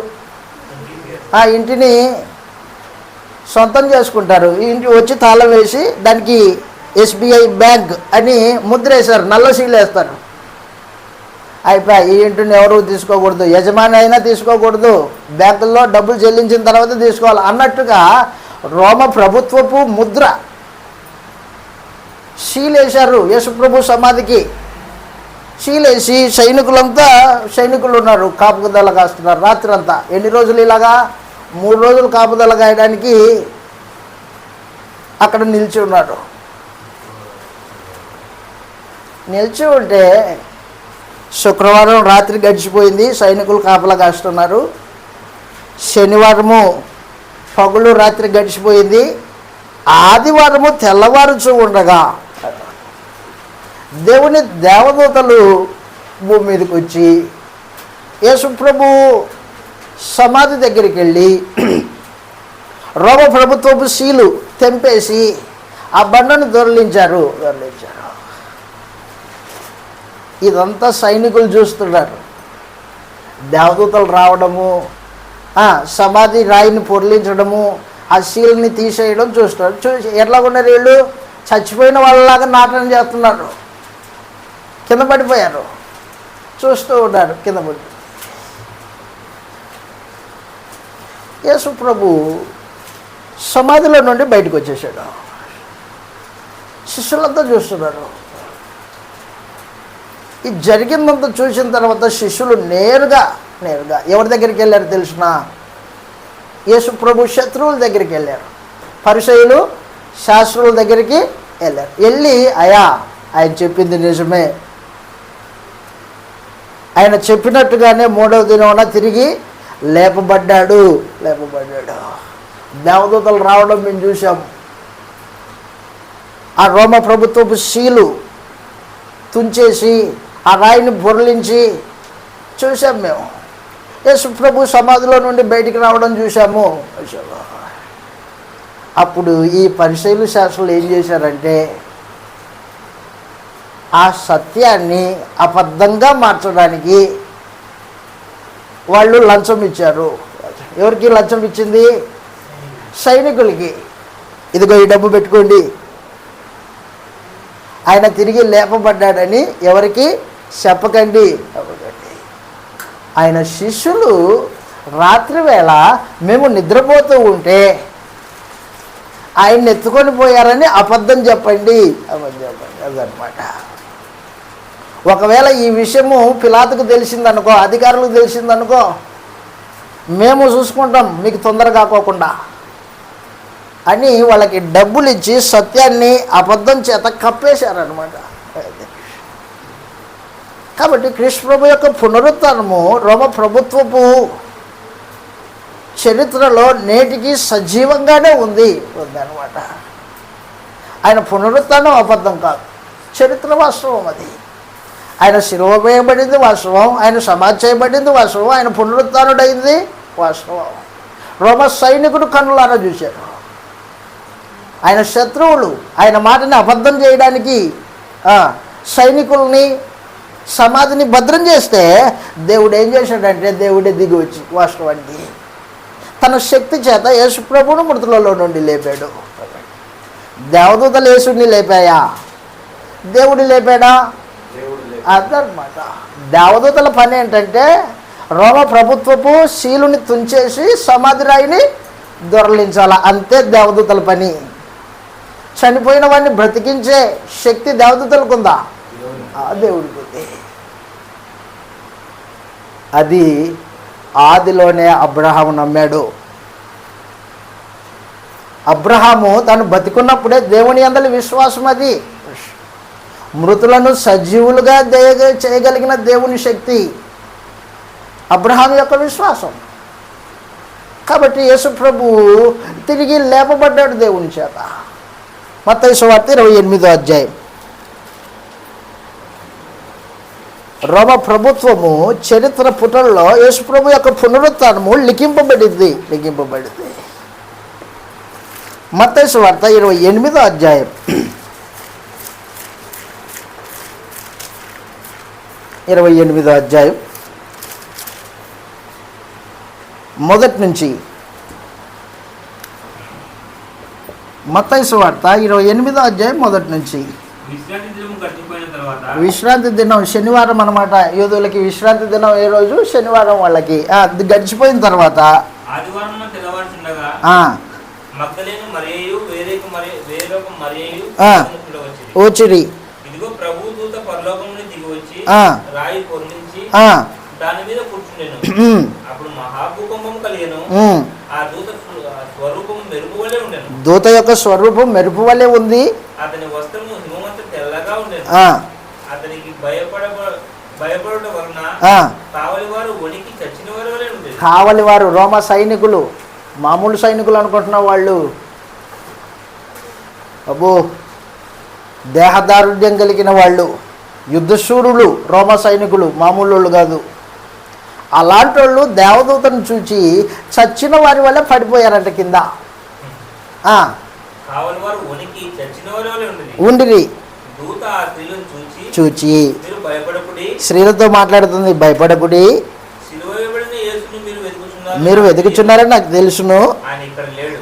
ఆ ఇంటిని సొంతం చేసుకుంటారు. ఇంటి వచ్చి తాళం వేసి దానికి SBI బ్యాంక్ అని ముద్ర వేశారు, నల్ల సీలు వేస్తారు. అయిపోయి ఈ ఇంటిని ఎవరు తీసుకోకూడదు, యజమాని అయినా తీసుకోకూడదు, బ్యాంకుల్లో డబ్బులు చెల్లించిన తర్వాత తీసుకోవాలి అన్నట్టుగా రోమ ప్రభుత్వపు ముద్ర సీలేశారు యేసుప్రభు సమాధికి. సీలేసి సైనికులు ఉన్నారు, కాపుదల కాస్తున్నారు రాత్రి అంతా. ఎన్ని రోజులు ఇలాగా? 3 రోజులు కాపుదల కాయడానికి అక్కడ నిలిచి ఉన్నాడు. నిలిచి ఉంటే శుక్రవారం రాత్రి గడిచిపోయింది, సైనికులు కాపలా కాస్తున్నారు. శనివారము పగులు రాత్రి గడిచిపోయింది. ఆదివారము తెల్లవారుచూ ఉండగా దేవుని దేవదూతలు భూమి మీదకి వచ్చి యేసుప్రభు సమాధి దగ్గరికి వెళ్ళి రోమ ప్రభుత్వపు సీలు తెంపేసి ఆ బండను దొరలించారు. ఇదంతా సైనికులు చూస్తున్నారు. దేవదూతలు రావడము, సమాధి రాయిని పొర్లించడము, ఆ సీల్ని తీసేయడం చూస్తున్నారు. చూసి ఎట్లా ఉన్నారు వీళ్ళు? చచ్చిపోయిన వాళ్ళలాగా నాటనం చేస్తున్నారు. కింద పడిపోయారు, చూస్తూ ఉన్నారు కింద పడి. యేసు ప్రభు సమాధిలో నుండి బయటకు వచ్చేసాడు. శిష్యులంతా చూస్తున్నారు. ఇది జరిగిందంతా చూసిన తర్వాత శిష్యులు నేరుగా ఎవరి దగ్గరికి వెళ్ళారు తెలిసిన? యేసు ప్రభు శత్రువుల దగ్గరికి వెళ్ళారు. పరిసయ్యులు, శాస్త్రుల దగ్గరికి వెళ్ళారు. వెళ్ళి అయ్యా, ఆయన చెప్పింది నిజమే, ఆయన చెప్పినట్టుగానే 3వ దినమున తిరిగి లేపబడ్డాడు. దేవదూతలు రావడం మేము చూసాం. ఆ రోమ ప్రభుత్వపు సీలు తుంచేసి ఆ రాయిని బొర్లించి చూసాం మేము. యేసు ప్రభు సమాధిలో నుండి బయటికి రావడం చూసాము. అప్పుడు ఈ పరిసయ్యులు, శాస్త్రులు ఏం చేశారంటే ఆ సత్యాన్ని అబద్ధంగా మార్చడానికి వాళ్ళు లంచం ఇచ్చారు. ఎవరికి లంచం ఇచ్చింది? సైనికులకి. ఇదిగో ఈ డబ్బు పెట్టుకోండి, ఆయన తిరిగి లేపబడ్డాడని ఎవరికి చెప్పకండి. ఆయన శిష్యులు రాత్రి వేళ మేము నిద్రపోతూ ఉంటే ఆయన్ని ఎత్తుకొని పోయారని అబద్ధం చెప్పండి. అదనమాట. ఒకవేళ ఈ విషయము పిలాతుకు తెలిసిందనుకో, అధికారులకు తెలిసిందనుకో, మేము చూసుకుంటాం మీకు తొందర కాకోకుండా అని వాళ్ళకి డబ్బులు ఇచ్చి సత్యాన్ని అబద్ధం చేత కప్పేశారనమాట. కాబట్టి క్రీస్తు ప్రభు యొక్క పునరుత్థానము రోమ ప్రభుత్వపు చరిత్రలో నేటికి సజీవంగానే ఉందన్నమాట. ఆయన పునరుత్థానం అబద్ధం కాదు, చరిత్ర వాస్తవం. అది ఆయన శిలువ వేయబడింది వాస్తవం, ఆయన సమాధి చేయబడింది వాస్తవం, ఆయన పునరుత్థానుడైంది వాస్తవం. రోమ సైనికుడు కన్నులారా చూశారు. ఆయన శత్రువులు ఆయన మాటని అబద్ధం చేయడానికి సైనికుల్ని, సమాధిని భద్రం చేస్తే దేవుడు ఏం చేశాడంటే దేవుడే దిగి వచ్చి వాస్తవానికి తన శక్తి చేత యేసు ప్రభువును మృతులలో నుండి లేపాడు. దేవదూతలు యేసుని లేపాయా? దేవుడు లేపాడా? అదనమాట. దేవదూతల పని ఏంటంటే రోమ ప్రభుత్వపు శీలుని తుంచేసి సమాధి రాయిని దొరలించాల, అంతే దేవదూతల పని. చనిపోయిన వాడిని బ్రతికించే శక్తి దేవదూతలకు ఉందా? దేవుడికి ఉంది. అది ఆదిలోనే అబ్రహాము నమ్మాడు. అబ్రహాము తను బతికున్నప్పుడే దేవుని యందలి విశ్వాసం, అది మృతులను సజీవులుగా చేయగలిగిన దేవుని శక్తి అబ్రహాము యొక్క విశ్వాసం. కాబట్టి యేసు ప్రభువు తిరిగి లేపబడ్డాడు దేవుని చేత. మత్తయి సువార్త 28వ అధ్యాయం. రోమ ప్రభుత్వము చరిత్ర పుటల్లో యేసు ప్రభు యొక్క పునరుత్థానము లిఖింపబడింది. మత్తయి సువార్త 28వ అధ్యాయం 28వ అధ్యాయం మొదటి నుంచి మత్తయి సువార్త 28వ అధ్యాయం మొదటి నుంచి. విశ్రాంతి దినం శనివారం అన్నమాట. యూదులకి విశ్రాంతి దినం ఏ రోజు? శనివారం వాళ్ళకి. అది గడిచిపోయిన తర్వాత వచ్చిరి. దాని మీద కూర్చుండెను. అప్పుడు మహాభూకంపం కలిగెను. ఆ దూత స్వరూపం మెరుపు వలె ఉండెను. దూత యొక్క స్వరూపం మెరుపు వలె ఉంది. అతని వస్త్రము హిమవంత తెల్లగా ఉండెను. అతనికి భయపడుట వలన కావలి వారు వణికి చచ్చిన వారి వలె ఉండేది. కావలి వారు రోమ సైనికులు, మామూలు సైనికులు అనుకుంటున్న వాళ్ళు. అబ్బో, దేహదారుఢ్యం కలిగిన వాళ్ళు, యుద్ధశూరులు, రోమ సైనికులు, మామూలు వాళ్ళు కాదు. అలాంటి వాళ్ళు దేవదూతను చూచి చచ్చిన వారి వల్ల పడిపోయారంట కింద. ఉండిరి. చూచి స్త్రీలతో మాట్లాడుతుంది, భయపడకుడి, మీరు వెతుకుచున్నారని నాకు తెలుసును,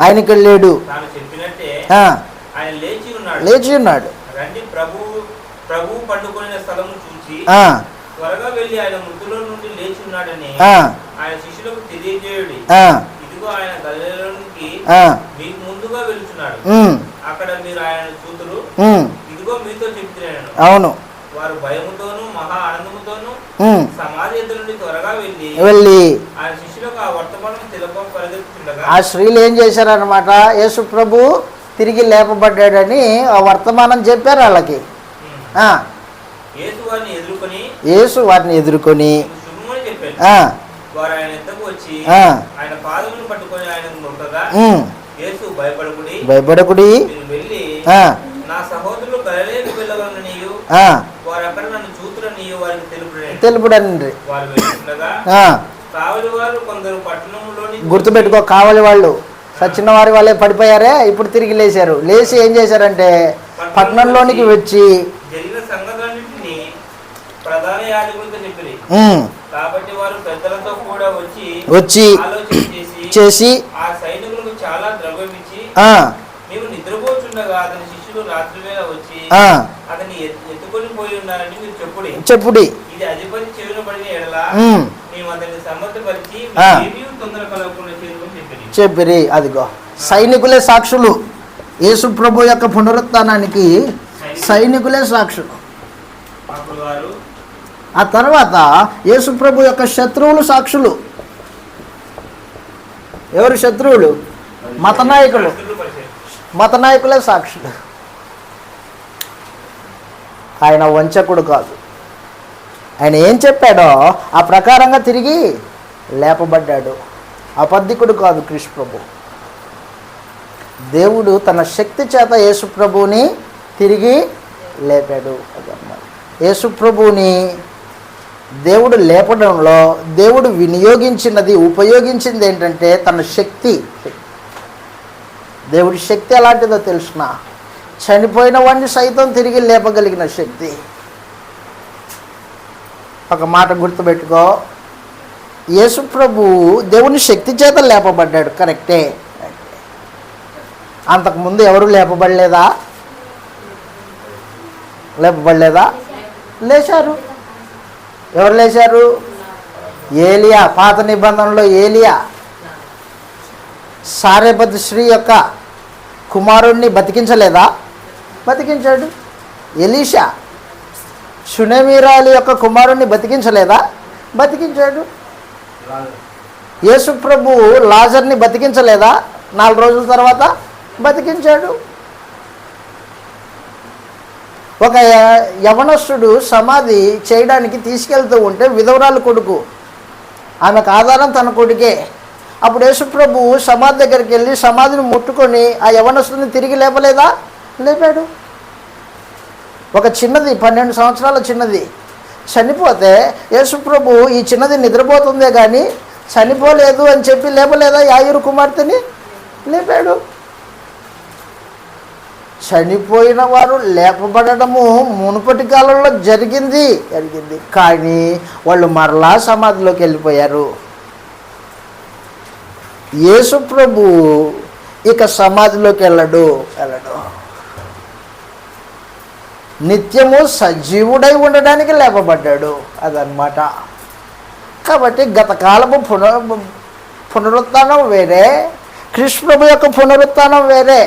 ఆయన ఇక్కడ లేడు, లేచి ఉన్నాడు. ప్రభువు పండుకొనిన స్థలము చూసి త్వరగా వెళ్ళి ఆయన మృతుల నుండి లేచి ఉన్నాడని ఆయన శిష్యులకు తెలియజేయుడి. ఇదిగో ఆయన గలిలయలోనికి మీకు ముందుగా వెళ్తున్నాడు, అక్కడ మీరు ఆయన చూతురు, ఇదిగో మీతో చెప్తున్నాను. అవును. వారు భయముతోను మహా ఆనందముతోను సమాధి ఎదురు నుండి త్వరగా వెళ్ళి ఆయన శిష్యులకు ఆ వర్తమానం తెలుప పరిగెత్తుతుండగా ఆ స్త్రీలు ఏం చేశారనమాట? యేసు ప్రభు తిరిగి లేపబడ్డాడని ఆ వర్తమానం చెప్పారు వాళ్ళకి. యేసు వారిని ఎదుర్కొని భయపడకుడి, తెలుపుడండి. గుర్తుపెట్టుకో, కావలి వాళ్ళు సచిన వారి వాళ్ళే పడిపోయారే, ఇప్పుడు తిరిగి లేచారు. లేచి ఏం చేశారంటే పట్టణంలోనికి వచ్చి ప్రధాన యాజకులతో చెప్పిరి. కాబట్టి వారు పెద్దలతో కూడా వచ్చి చేసి ఆ సైనికులకు చాలా ద్రవ్యం ఇచ్చి మేము నిద్రపోతుండగా అతని శిష్యులు రాత్రి వేళ వచ్చి అతన్ని ఎత్తుకొని పోయి ఉన్నారని మీరు చెప్పుడి. ఇది అధిపతి చెవిన పడిన ఎడల మేము అతన్ని సమ్మతపరిచి తొందర కలగకుండా చెప్పిరి. అదిగో సైనికులే సాక్షులు. యేసు ప్రభు యొక్క పునరుత్థానానికి సైనికులే సాక్షులు. ఆ తర్వాత యేసు ప్రభు యొక్క శత్రువులు సాక్షులు. ఎవరు శత్రువులు? మతనాయకులు. మతనాయకులే సాక్షులు. ఆయన వంచకుడు కాదు. ఆయన ఏం చెప్పాడో ఆ ప్రకారంగా తిరిగి లేపబడ్డాడు. అబద్ధికుడు కాదు కృష్ణ ప్రభు. దేవుడు తన శక్తి చేత యేసు ప్రభువుని తిరిగి లేపాడు. యేసు ప్రభువుని దేవుడు లేపడంలో దేవుడు ఉపయోగించింది ఏంటంటే తన శక్తి. దేవుడి శక్తి ఎలాంటిదో తెలుసునా? చనిపోయిన వాడిని సైతం తిరిగి లేపగలిగిన శక్తి. ఒక మాట గుర్తుపెట్టుకో, యేసు ప్రభు దేవుని శక్తి చేత లేపబడ్డాడు, కరెక్టే. అంతకుముందు ఎవరు లేపబడలేదా? లేచారు. ఎవరు లేచారు? ఏలియా. పాత నిబంధనలో ఏలియా సారెపతి స్త్రీ యొక్క కుమారుణ్ణి బతికించలేదా? బతికించాడు. ఎలీషా షునేమీరాలి యొక్క కుమారుణ్ణి బతికించలేదా? బతికించాడు. యేసు ప్రభు లాజర్ని బతికించలేదా? 4 రోజుల తర్వాత బతికించాడు. ఒక యవనస్తుడు సమాధి చేయడానికి తీసుకెళ్తూ ఉంటే విధవరాలు కొడుకు, ఆమెకు ఆధారం తన కొడుకే. అప్పుడు యేసుప్రభు సమాధి దగ్గరికి వెళ్ళి సమాధిని ముట్టుకొని ఆ యవనస్తుడిని తిరిగి లేపలేదా? లేపాడు. ఒక చిన్నది 12 సంవత్సరాల చిన్నది చనిపోతే యేసుప్రభు ఈ చిన్నది నిద్రపోతుందే కానీ చనిపోలేదు అని చెప్పి లేపలేదా? యాయిరు కుమార్తెని లేపాడు. చనిపోయిన వారు లేపబడము మునుపటి కాలంలో జరిగింది, కానీ వాళ్ళు మరలా సమాధిలోకి వెళ్ళిపోయారు. యేసు ప్రభు ఇక సమాధిలోకి వెళ్ళడు. నిత్యము సజీవుడై ఉండడానికి లేపబడ్డాడు. అదనమాట. కాబట్టి గత కాలము పునరుత్థానం వేరే, క్రీస్తు ప్రభు యొక్క పునరుత్థానం వేరే.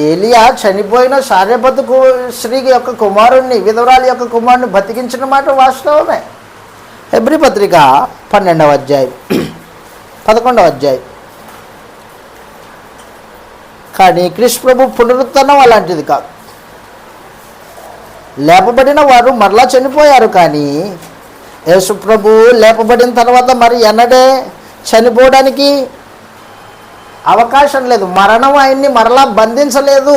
ఏలియా చనిపోయిన సారెపతు స్త్రీ యొక్క కుమారుణ్ణి, విధవరాలి యొక్క కుమారుని బతికించిన మాట వాస్తవమే. హెబ్రీ పత్రిక 12వ అధ్యాయం 11వ అధ్యాయం. కానీ క్రీస్తు ప్రభు పునరుత్థానం అలాంటిది కాదు. లేపబడిన వారు మరలా చనిపోయారు, కానీ యేసు ప్రభు లేపబడిన తర్వాత మరి ఎన్నడే చనిపోవడానికి అవకాశం లేదు. మరణం ఆయన్ని మరలా బంధించలేదు.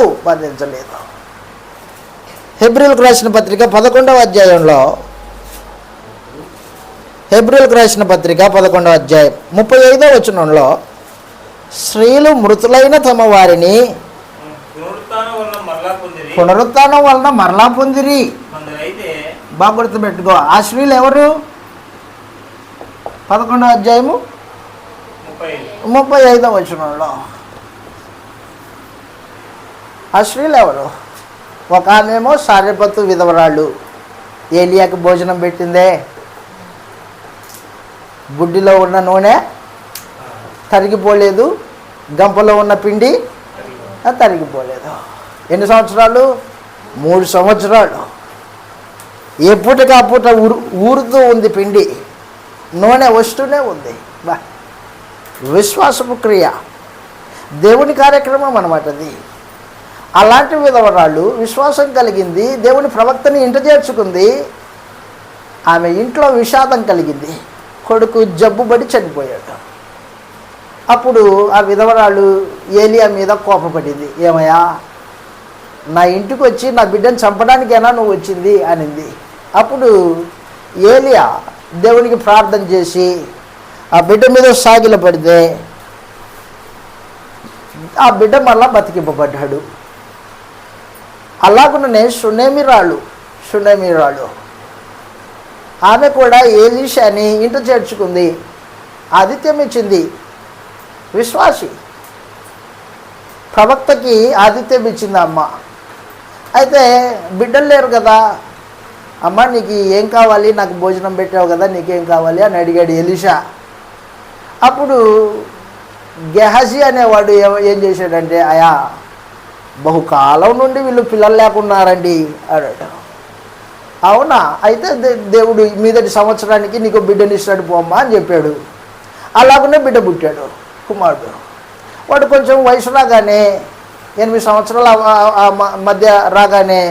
హెబ్రీలకు రాసిన పత్రిక 11వ అధ్యాయంలో, హెబ్రీలకు రాసిన పత్రిక 11వ అధ్యాయం 35వ వచనంలో, స్త్రీలు మృతులైన తమ వారిని పునరుత్థానం వలన మరలా పొందిరి. బాగా గుర్తుపెట్టుకో. ఆ స్త్రీలు ఎవరు? 11వ అధ్యాయము 35వ వచనంలో ఆ స్త్రీలు ఎవరు? ఒక ఆమెమో సారెపతు విధవరాళ్ళు, ఏలియాకి భోజనం పెట్టిందే. బుడ్డిలో ఉన్న నూనె తరిగిపోలేదు, గంపలో ఉన్న పిండి తరిగిపోలేదు. ఎన్ని సంవత్సరాలు? 3 సంవత్సరాలు. ఎప్పటికి అప్పట ఊరుతూ ఉంది పిండి, నూనె వస్తూనే ఉంది. విశ్వాసపు క్రియ, దేవుని కార్యక్రమం అన్నమాట అది. అలాంటి విధవరాళ్ళు విశ్వాసం కలిగింది, దేవుని ప్రవక్తని ఇంట చేర్చుకుంది. ఆమె ఇంట్లో విషాదం కలిగింది, కొడుకు జబ్బుబడి చనిపోయాడు. అప్పుడు ఆ విధవరాళ్ళు ఏలియా మీద కోపపడింది. ఏమయ్యా, నా ఇంటికి వచ్చి నా బిడ్డను చంపడానికైనా నువ్వు వచ్చింది అనింది. అప్పుడు ఏలియా దేవునికి ప్రార్థన చేసి ఆ బిడ్డ మీద సాగిల పడితే ఆ బిడ్డ మళ్ళా బతికింపబడ్డాడు. అలాగుననే సునేమిరాళ్ళు ఆమె కూడా ఏలీషాని ఇంట చేర్చుకుంది, ఆతిథ్యం ఇచ్చింది. విశ్వాసి, ప్రవక్తకి ఆతిథ్యం ఇచ్చింది అమ్మ. అయితే బిడ్డలు లేరు కదా, అమ్మ నీకు ఏం కావాలి, నాకు భోజనం పెట్టావు కదా, నీకేం కావాలి అని అడిగాడు ఎలీషా. అప్పుడు గెహజీ అనేవాడు ఏం చేశాడంటే, అయా బహుకాలం నుండి వీళ్ళు పిల్లలు లేకున్నారండి అన్నాడు. అవునా, అయితే దేవుడు మీదటి సంవత్సరానికి నీకు బిడ్డని ఇస్తాడు పోమ్మా అని చెప్పాడు. అలాగనే బిడ్డ పుట్టాడు, కుమారుడు. వాడు కొంచెం వయసు రాగానే 8 సంవత్సరాల మధ్య రాగానే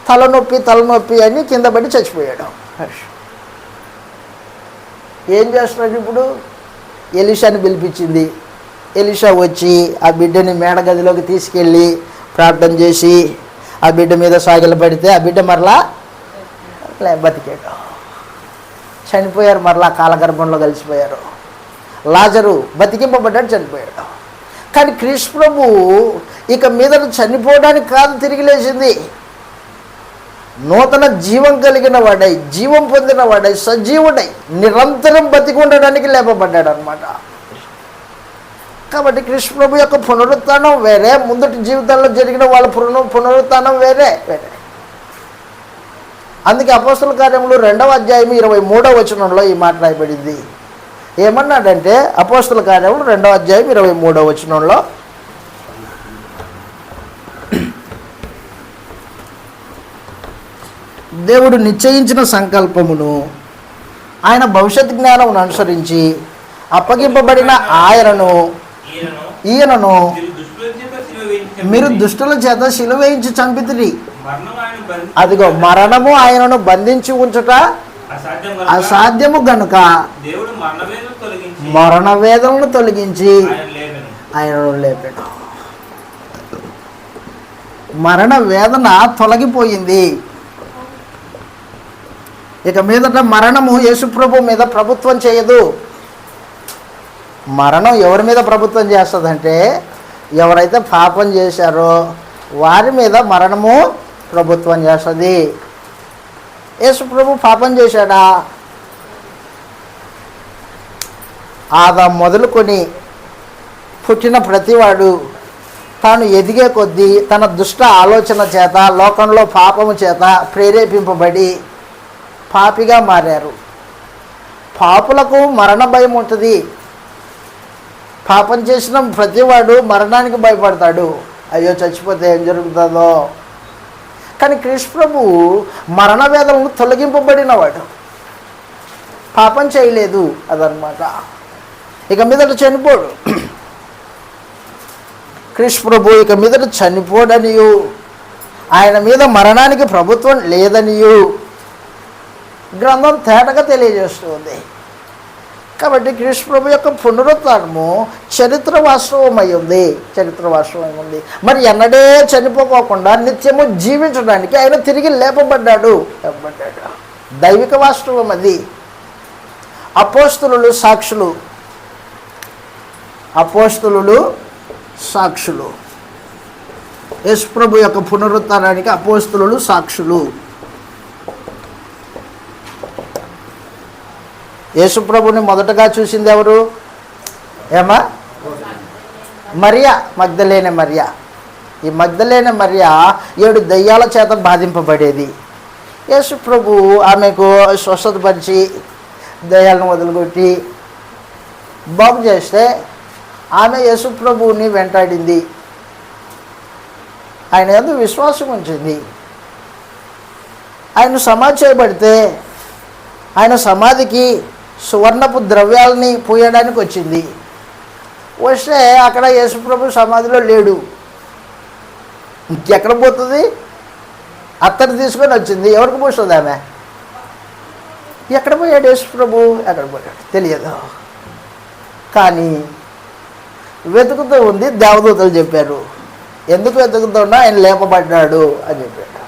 తలనొప్పి అని కింద పడి చచ్చిపోయాడు. ఏం చేస్తున్నాడు ఇప్పుడు? ఎలీషాని పిలిపించింది. ఎలీషా వచ్చి ఆ బిడ్డని మేడగదిలోకి తీసుకెళ్ళి ప్రార్థన చేసి ఆ బిడ్డ మీద సాగిల పడితే ఆ బిడ్డ మరలా బతికాడు. చనిపోయారు, మరలా కాలగర్భంలో కలిసిపోయారు. లాజరు బతికింపబడ్డాడు, చనిపోయాడు. కానీ క్రీస్తు ప్రభు ఇక మీద చనిపోవడానికి కాదు తిరిగి లేచింది. నూతన జీవం కలిగిన వాడై, జీవం పొందిన వాడై, సజీవుడై నిరంతరం బతికి ఉండడానికి లేపబడ్డాడు అనమాట. కాబట్టి కృష్ణ ప్రభు యొక్క పునరుత్థానం వేరే, ముందటి జీవితాల్లో జరిగిన వాళ్ళ పునరుత్థానం వేరే. అందుకే అపోస్తల కార్యములు 2వ అధ్యాయం 23వ వచనంలో ఈ మాట రాయబడింది. ఏమన్నాడంటే అపోస్తల కార్యములు 2వ అధ్యాయం 23వ వచనంలో, దేవుడు నిశ్చయించిన సంకల్పమును ఆయన భవిష్యత్ జ్ఞానమును అనుసరించి అప్పగింపబడిన ఈయనను మీరు దుష్టుల చేత సిలువ వేయించి చంపితిరి. అదిగో మరణము ఆయనను బంధించి ఉంచుట అసాధ్యము గనుక మరణ వేదనను తొలగించి ఆయనను లేపాడు. మరణ వేదన తొలగిపోయింది. ఇక మీదట మరణము యేసుప్రభు మీద ప్రభుత్వం చేయదు. మరణం ఎవరి మీద ప్రభుత్వం చేస్తుందంటే, ఎవరైతే పాపం చేశారో వారి మీద మరణము ప్రభుత్వం చేస్తుంది. యేసుప్రభు పాపం చేశాడా? ఆదాం మొదలుకొని పుట్టిన ప్రతివాడు తాను ఎదిగే కొద్దీ తన దుష్ట ఆలోచన చేత, లోకంలో పాపము చేత ప్రేరేపింపబడి పాపిగా మారారు. పాపులకు మరణ భయం ఉంటుంది. పాపం చేసిన ప్రతివాడు మరణానికి భయపడతాడు. అయ్యో చచ్చిపోతే ఏం జరుగుతుందో. కానీ కృష్ణ ప్రభువు మరణ వేదనను తొలగింపబడినవాడు, పాపం చేయలేదు. అదనమాట. ఇక మీదట చనిపోడు కృష్ణ ప్రభు. ఇక మీదట చనిపోడనియు, ఆయన మీద మరణానికి ప్రభుత్వం లేదనియు గ్రంథం తేటగా తెలియజేస్తుంది. కాబట్టి కృష్ణ ప్రభు యొక్క పునరుత్థానము చరిత్ర వాస్తవమై ఉంది, చరిత్ర వాస్తవమై ఉంది. మరి ఎన్నడే చనిపోకోకుండా నిత్యము జీవించడానికి ఆయన తిరిగి లేపబడ్డాడు. దైవిక వాస్తవం అది. అపోస్తలులు సాక్షులు, అపోస్తలులు సాక్షులు. యేసు ప్రభు యొక్క పునరుత్థానానికి అపోస్తలులు సాక్షులు. యేసు ప్రభుని మొదటగా చూసింది ఎవరు? ఏమా? మరియా, మగ్దలేనే మరియా. ఈ మగ్దలేనే మరియా 7 దయ్యాల చేత బాధింపబడేది. యేసు ప్రభు ఆమెకు స్వస్థతపరిచి దయ్యాలను వదిలిగొట్టి బాగు చేస్తే ఆమె యేసు ప్రభువుని వెంటాడింది. ఆయన యందు విశ్వాసం ఉంచింది. ఆయన సమాధి చేయబడితే ఆయన సమాధికి సువర్ణపు ద్రవ్యాలని పూయడానికి వచ్చింది. వస్తే అక్కడ యేసుప్రభు సమాధిలో లేడు. ఇంకెక్కడ పోతుంది? అత్తరు తీసుకొని వచ్చింది. ఎవరికి పోస్తుంది ఆమె? ఎక్కడ పోయాడు యేసుప్రభు? ఎక్కడ పోయాడు తెలియదు. కానీ వెతుకుతూ ఉంది. దేవదూతలు చెప్పారు. ఎందుకు వెతుకుతున్నా? ఆయన లేపబడ్డాడు అని చెప్పాడు.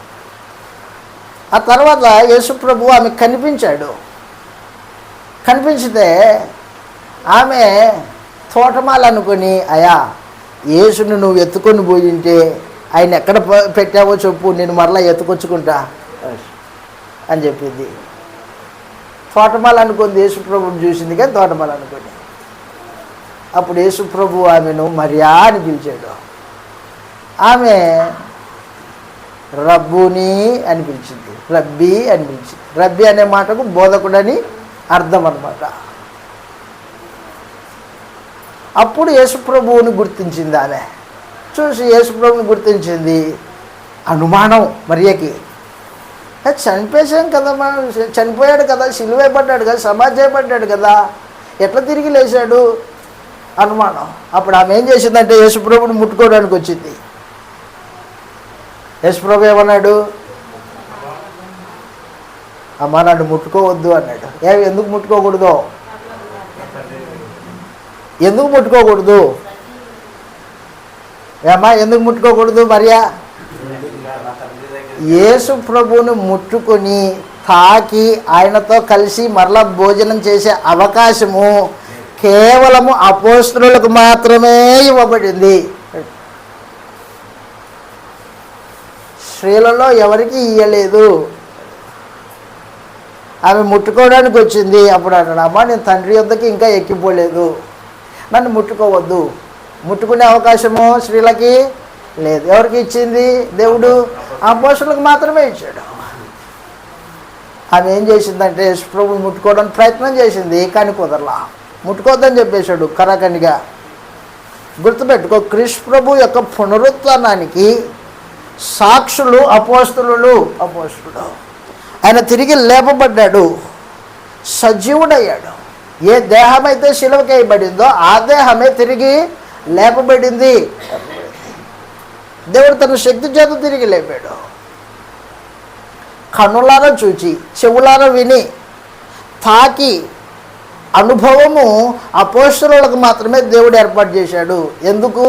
ఆ తర్వాత యేసుప్రభు ఆమెకు కనిపించాడు. కనిపించితే ఆమె తోటమాల అనుకొని, అయా యేసుని నువ్వు ఎత్తుకొని పోయింటే ఆయన ఎక్కడ పెట్టావో చెప్పు, నేను మరలా ఎత్తుకొచ్చుకుంటా అని చెప్పింది. తోటమాల అనుకుంది. యేసుప్రభుని చూసింది కానీ తోటమాల అనుకొని. అప్పుడు యేసుప్రభు ఆమెను మరియా అని పిలిచాడు. ఆమె రబ్బుని అని పిలిచింది, రబ్బీ అని పిలిచింది. రబ్బీ అనే మాటకు బోధకుడని అర్థం అన్నమాట. అప్పుడు యేసుప్రభువుని గుర్తించింది ఆమె. చూసి యేసుప్రభుని గుర్తించింది. అనుమానం మరియకి, చనిపోయాం కదా, మనం చనిపోయాడు కదా, సిలువైపడ్డాడు కదా, సమాధి చేయబడ్డాడు కదా, ఎట్లా తిరిగి లేచాడు అనుమానం. అప్పుడు ఆమె ఏం చేసిందంటే యేసుప్రభుని ముట్టుకోవడానికి వచ్చింది. యేసుప్రభు ఏమన్నాడు? అమ్మా నన్ను ముట్టుకోవద్దు అన్నాడు. ఎందుకు ముట్టుకోకూడదు? ఎందుకు ముట్టుకోకూడదు? ఏమ్మా ఎందుకు ముట్టుకోకూడదు? మరియా యేసు ప్రభువుని ముట్టుకొని తాకి ఆయనతో కలిసి మరలా భోజనం చేసే అవకాశము కేవలము అపోస్తలులకు మాత్రమే ఇవ్వబడింది. స్త్రీలలో ఎవరికి ఇయ్యలేదు. ఆమె ముట్టుకోవడానికి వచ్చింది. అప్పుడు అన్నాడు, అమ్మా నేను తండ్రి వద్దకి ఇంకా ఎక్కిపోలేదు, నన్ను ముట్టుకోవద్దు. ముట్టుకునే అవకాశము స్త్రీలకి లేదు. ఎవరికి ఇచ్చింది? దేవుడు అపోస్తలులకు మాత్రమే ఇచ్చాడు. ఆమె ఏం చేసిందంటే ప్రభువుని ముట్టుకోవడానికి ప్రయత్నం చేసింది, కానీ కుదరలా. ముట్టుకోవద్దని చెప్పేశాడు కరాఖండిగా. గుర్తుపెట్టుకో, కృష్ణ ప్రభు యొక్క పునరుత్థానానికి సాక్షులు అపోస్తలులు. అపోస్తలుడు ఆయన తిరిగి లేపబడ్డాడు, సజీవుడయ్యాడు. ఏ దేహమైతే శిలువకి వేయబడిందో ఆ దేహమే తిరిగి లేపబడింది. దేవుడు తన శక్తి చేత తిరిగి లేపాడు. కన్నులారా చూచి, చెవులారా విని, తాకి అనుభవము అపోస్తలులకు మాత్రమే దేవుడు ఏర్పాటు చేశాడు. ఎందుకు?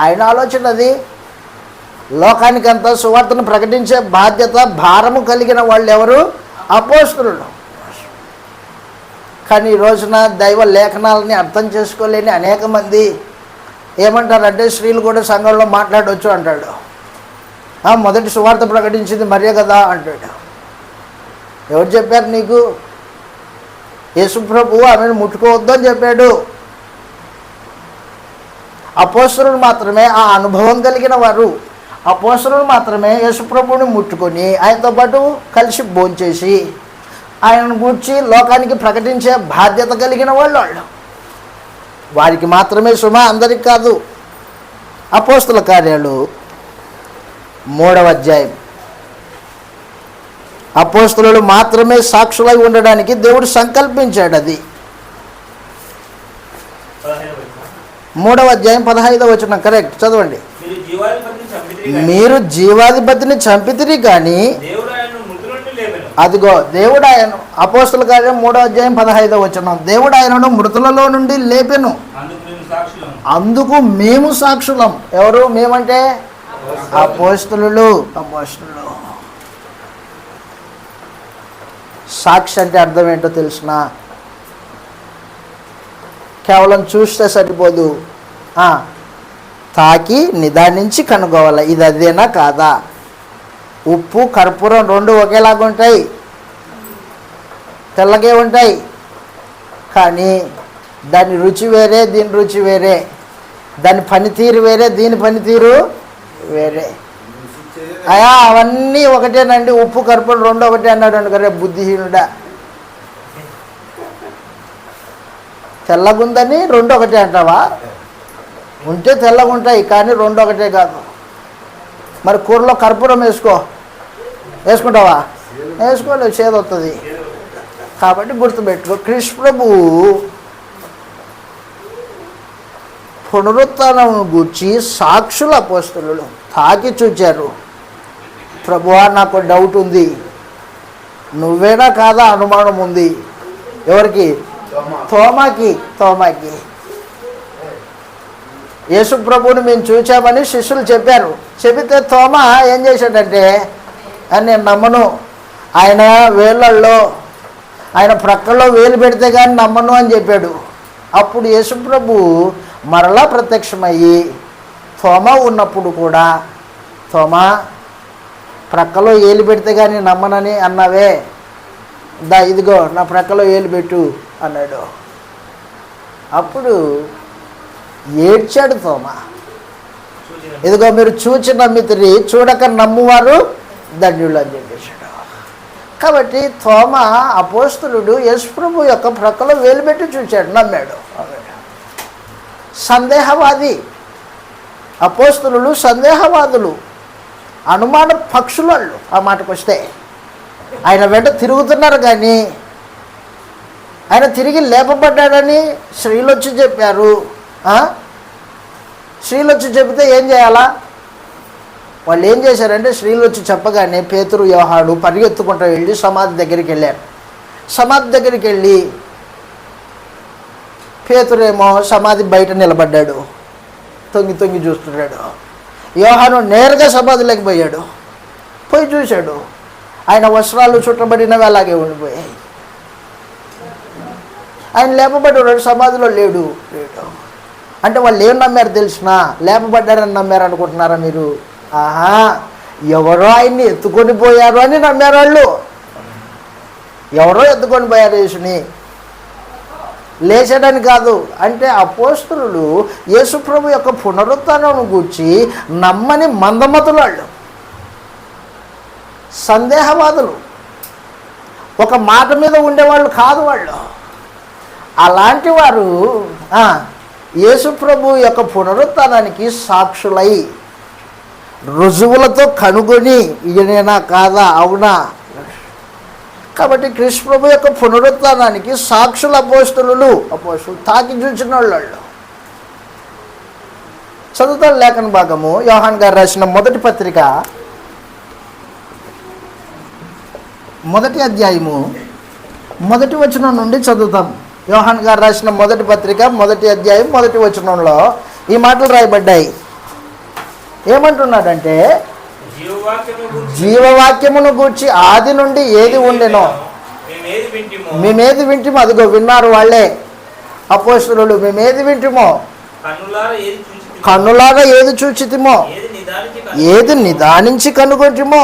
ఆయన ఆలోచన అది. లోకానికంతా సువార్తను ప్రకటించే బాధ్యత, భారము కలిగిన వాళ్ళు ఎవరు? అపోస్తలులు. కానీ ఈ రోజున దైవ లేఖనాలని అర్థం చేసుకోలేని అనేక మంది ఏమంటారంటే స్త్రీలు కూడా సంఘంలో మాట్లాడవచ్చు అంటాడు. మొదటి సువార్త ప్రకటించింది మరియ కదా అంటాడు. ఎవరు చెప్పారు నీకు? యేసుప్రభు ఆమెను ముట్టుకోవద్దు అని చెప్పాడు. అపోస్తలులు మాత్రమే ఆ అనుభవం కలిగిన వారు. అపోస్తలులు మాత్రమే యేసుప్రభుని ముట్టుకొని ఆయనతో పాటు కలిసి భోంచేసి ఆయనను గూర్చి లోకానికి ప్రకటించే బాధ్యత కలిగిన వాళ్ళు. వారికి మాత్రమే సుమ, అందరికి కాదు. అపోస్తల కార్యాలు 3వ అధ్యాయం. అపోస్తలులు మాత్రమే సాక్షులై ఉండడానికి దేవుడు సంకల్పించాడు. అది 3వ అధ్యాయం 15వ వచనం. కరెక్ట్, చదవండి. మీరు జీవాధిపతిని చంపితిరి కానీ అదిగో దేవుడు ఆయన, అపోస్తల కార్యం 3వ అధ్యాయం 15వ వచనం, దేవుడు ఆయనను మృతులలో నుండి లేపెను, అందుకు మేము సాక్షులం. ఎవరు మేమంటే? అపోస్తలులు. అపోస్తలులు. సాక్షి అంటే అర్థం ఏంటో తెలిసిన? కేవలం చూస్తే సరిపోదు, తాకి నిదానించి కనుగోవాలి, ఇది అదేనా కాదా. ఉప్పు కర్పూరం రెండు ఒకేలాగా ఉంటాయి, తెల్లగే ఉంటాయి, కానీ దాని రుచి వేరే, దీని రుచి వేరే, దాని పనితీరు వేరే, దీని పనితీరు వేరే. అవన్నీ ఒకటేనండి, ఉప్పు కర్పూరం రెండు ఒకటే అన్నాడు అనుకరే బుద్ధిహీనుడా. తెల్లగుందని రెండు ఒకటే అంటావా? ఉంటే తెల్లగా ఉంటాయి కానీ రెండు ఒకటే కాదు. మరి కూరలో కర్పూరం వేసుకుంటావా? వేసుకోలేదు, చేదు వస్తుంది. కాబట్టి గుర్తుపెట్టుకో, కృష్ణ ప్రభు పునరుత్థానం గూర్చి సాక్షుల అపోస్తలులు తాకి చూచారు. ప్రభువా నాకు డౌట్ ఉంది, నువ్వేనా కాదా అనుమానం ఉంది. ఎవరికి? తోమాకి. యేసు ప్రభువుని మేము చూచామని శిష్యులు చెప్పారు. చెబితే తోమా ఏం చేశాడంటే, నేను నమ్మను, ఆయన వేళ్ళల్లో ఆయన ప్రక్కల్లో వేలు పెడితే కానీ నమ్మను అని చెప్పాడు. అప్పుడు యేసు ప్రభు మరలా ప్రత్యక్షమయ్యి తోమా ఉన్నప్పుడు కూడా, తోమా ప్రక్కలో ఏలు పెడితే కానీ నమ్మనని అన్నావే, ఇదిగో నా ప్రక్కలో ఏలు పెట్టు అన్నాడు. అప్పుడు ఏడ్చాడు తోమా. ఇదిగో మీరు చూచి నమ్మితిరి, చూడక నమ్మువారు ధన్యులు అని చెప్పేశాడు. కాబట్టి తోమా అపోస్తలుడు యేసుప్రభు యొక్క ప్రక్కలో వేలు పెట్టి చూచాడు, నమ్మాడు. సందేహవాది. అపోస్తలులు సందేహవాదులు, అనుమాన పక్షులు. ఆ మాటకు వస్తే ఆయన వెంట తిరుగుతున్నారు కానీ ఆయన తిరిగి లేపబడ్డాడని స్త్రీలు వచ్చి చెప్పారు. స్త్రీలు వచ్చి చెబితే ఏం చేయాలా? వాళ్ళు ఏం చేశారంటే, స్త్రీలు వచ్చి చెప్పగానే పేతురు యోహాను పరిగెత్తుకుంటూ వెళ్ళి సమాధి దగ్గరికి వెళ్ళారు. సమాధి దగ్గరికి వెళ్ళి పేతురేమో సమాధి బయట నిలబడ్డాడు, తొంగి చూస్తున్నాడు. యోహాను నేరుగా సమాధిలోకి పోయాడు. పోయి చూశాడు, ఆయన వస్త్రాలు చుట్టబడినవి అలాగే ఉండిపోయాయి. ఆయన లేపబడి ఉన్నాడు, సమాధిలో లేడు. అంటే వాళ్ళు ఏం నమ్మారు తెలిసిన? లేపబడ్డారని నమ్మారు అనుకుంటున్నారా మీరు? ఎవరో ఆయన్ని ఎత్తుకొని పోయారు అని నమ్మారు వాళ్ళు. ఎవరో ఎత్తుకొని పోయారు యేసుని, లేచాడని కాదు. అంటే అపోస్తలులు యేసుప్రభు యొక్క పునరుత్థానం గూర్చి నమ్మని మందమతులు, వాళ్ళు సందేహవాదులు, ఒక మాట మీద ఉండేవాళ్ళు కాదు వాళ్ళు. అలాంటి వారు యేసుప్రభు యొక్క పునరుత్థానానికి సాక్షులై రుజువులతో కనుగొని ఈయనేనా కాదా, అవునా. కాబట్టి కృష్ణ ప్రభు యొక్క పునరుత్థానానికి సాక్షుల అపోస్తలులు తాకి చూసిన వాళ్ళు. చదువుతాడు లేఖన భాగము, యోహాన్ గారు రాసిన మొదటి పత్రిక 1వ అధ్యాయము 1వ వచనం నుండి చదువుతాం. యోహాన్ గారు రాసిన మొదటి పత్రిక 1వ అధ్యాయం 1వ వచనంలో ఈ మాటలు రాయబడ్డాయి. ఏమంటున్నాడంటే, జీవవాక్యమును గూర్చి ఆది నుండి ఏది ఉండెనో మేమేది వింటిమో, అదిగో విన్నారు వాళ్ళే అపోస్తలులు, మేమేది వింటిమో, కన్నులాగా ఏది చూచితిమో, ఏది నిదానించి కనుగొంటిమో,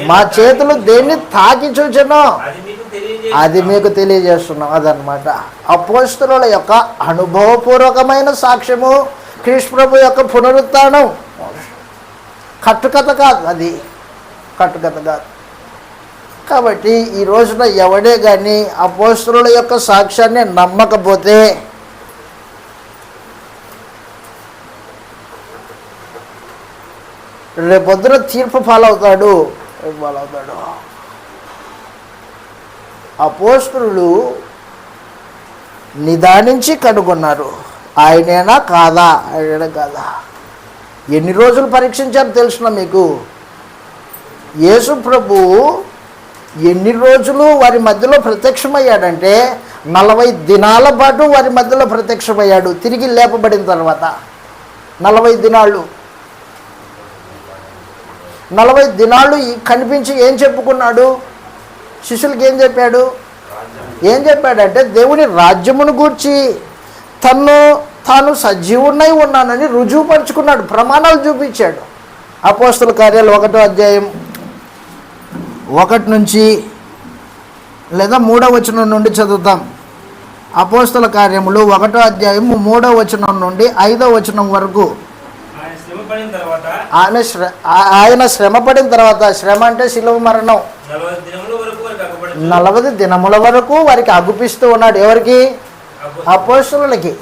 మా చేతులు దేన్ని తాకి చూచెనో అది మీకు తెలియజేస్తున్నాం. అదనమాట అపోస్తలుల యొక్క అనుభవపూర్వకమైన సాక్ష్యము, క్రీస్తు ప్రభు యొక్క పునరుత్థానం. కట్టుకథ కాదు, అది కట్టుకథ కాదు. కాబట్టి ఈ రోజున ఎవడే కానీ అపోస్తలుల యొక్క సాక్ష్యాన్ని నమ్మకపోతే రేపొద్దున తీర్పు పాలవుతాడు. అపోస్తలులు నిదానించి కనుగొన్నారు, ఆయనేనా కాదా, ఆయనేనా కాదా. ఎన్ని రోజులు పరీక్షించారు తెలుసునా మీకు? యేసు ప్రభు ఎన్ని రోజులు వారి మధ్యలో ప్రత్యక్షమయ్యాడంటే 40 దినాల పాటు వారి మధ్యలో ప్రత్యక్షమయ్యాడు. తిరిగి లేపబడిన తర్వాత 40 దినాలు 40 దినాలు కనిపించి ఏం చెప్పుకున్నాడు? శిష్యులకి ఏం చెప్పాడంటే దేవుని రాజ్యమును గూర్చి తాను సజీవునై ఉన్నానని రుజువుపరుచుకున్నాడు, ప్రమాణాలు చూపించాడు. అపోస్తల కార్యాలు 1వ అధ్యాయం 1 నుంచి లేదా 3వ వచనం నుండి చదువుతాం. అపోస్తల కార్యములు 1వ అధ్యాయం 3వ వచనం నుండి 5వ వచనం వరకు. ఆయన శ్రమపడిన తర్వాత, శ్రమ అంటే శిలువ మరణం, 40 దినముల వరకు వారికి అగుపిస్తూ ఉన్నాడు. ఎవరికి? అపోస్తలులకి.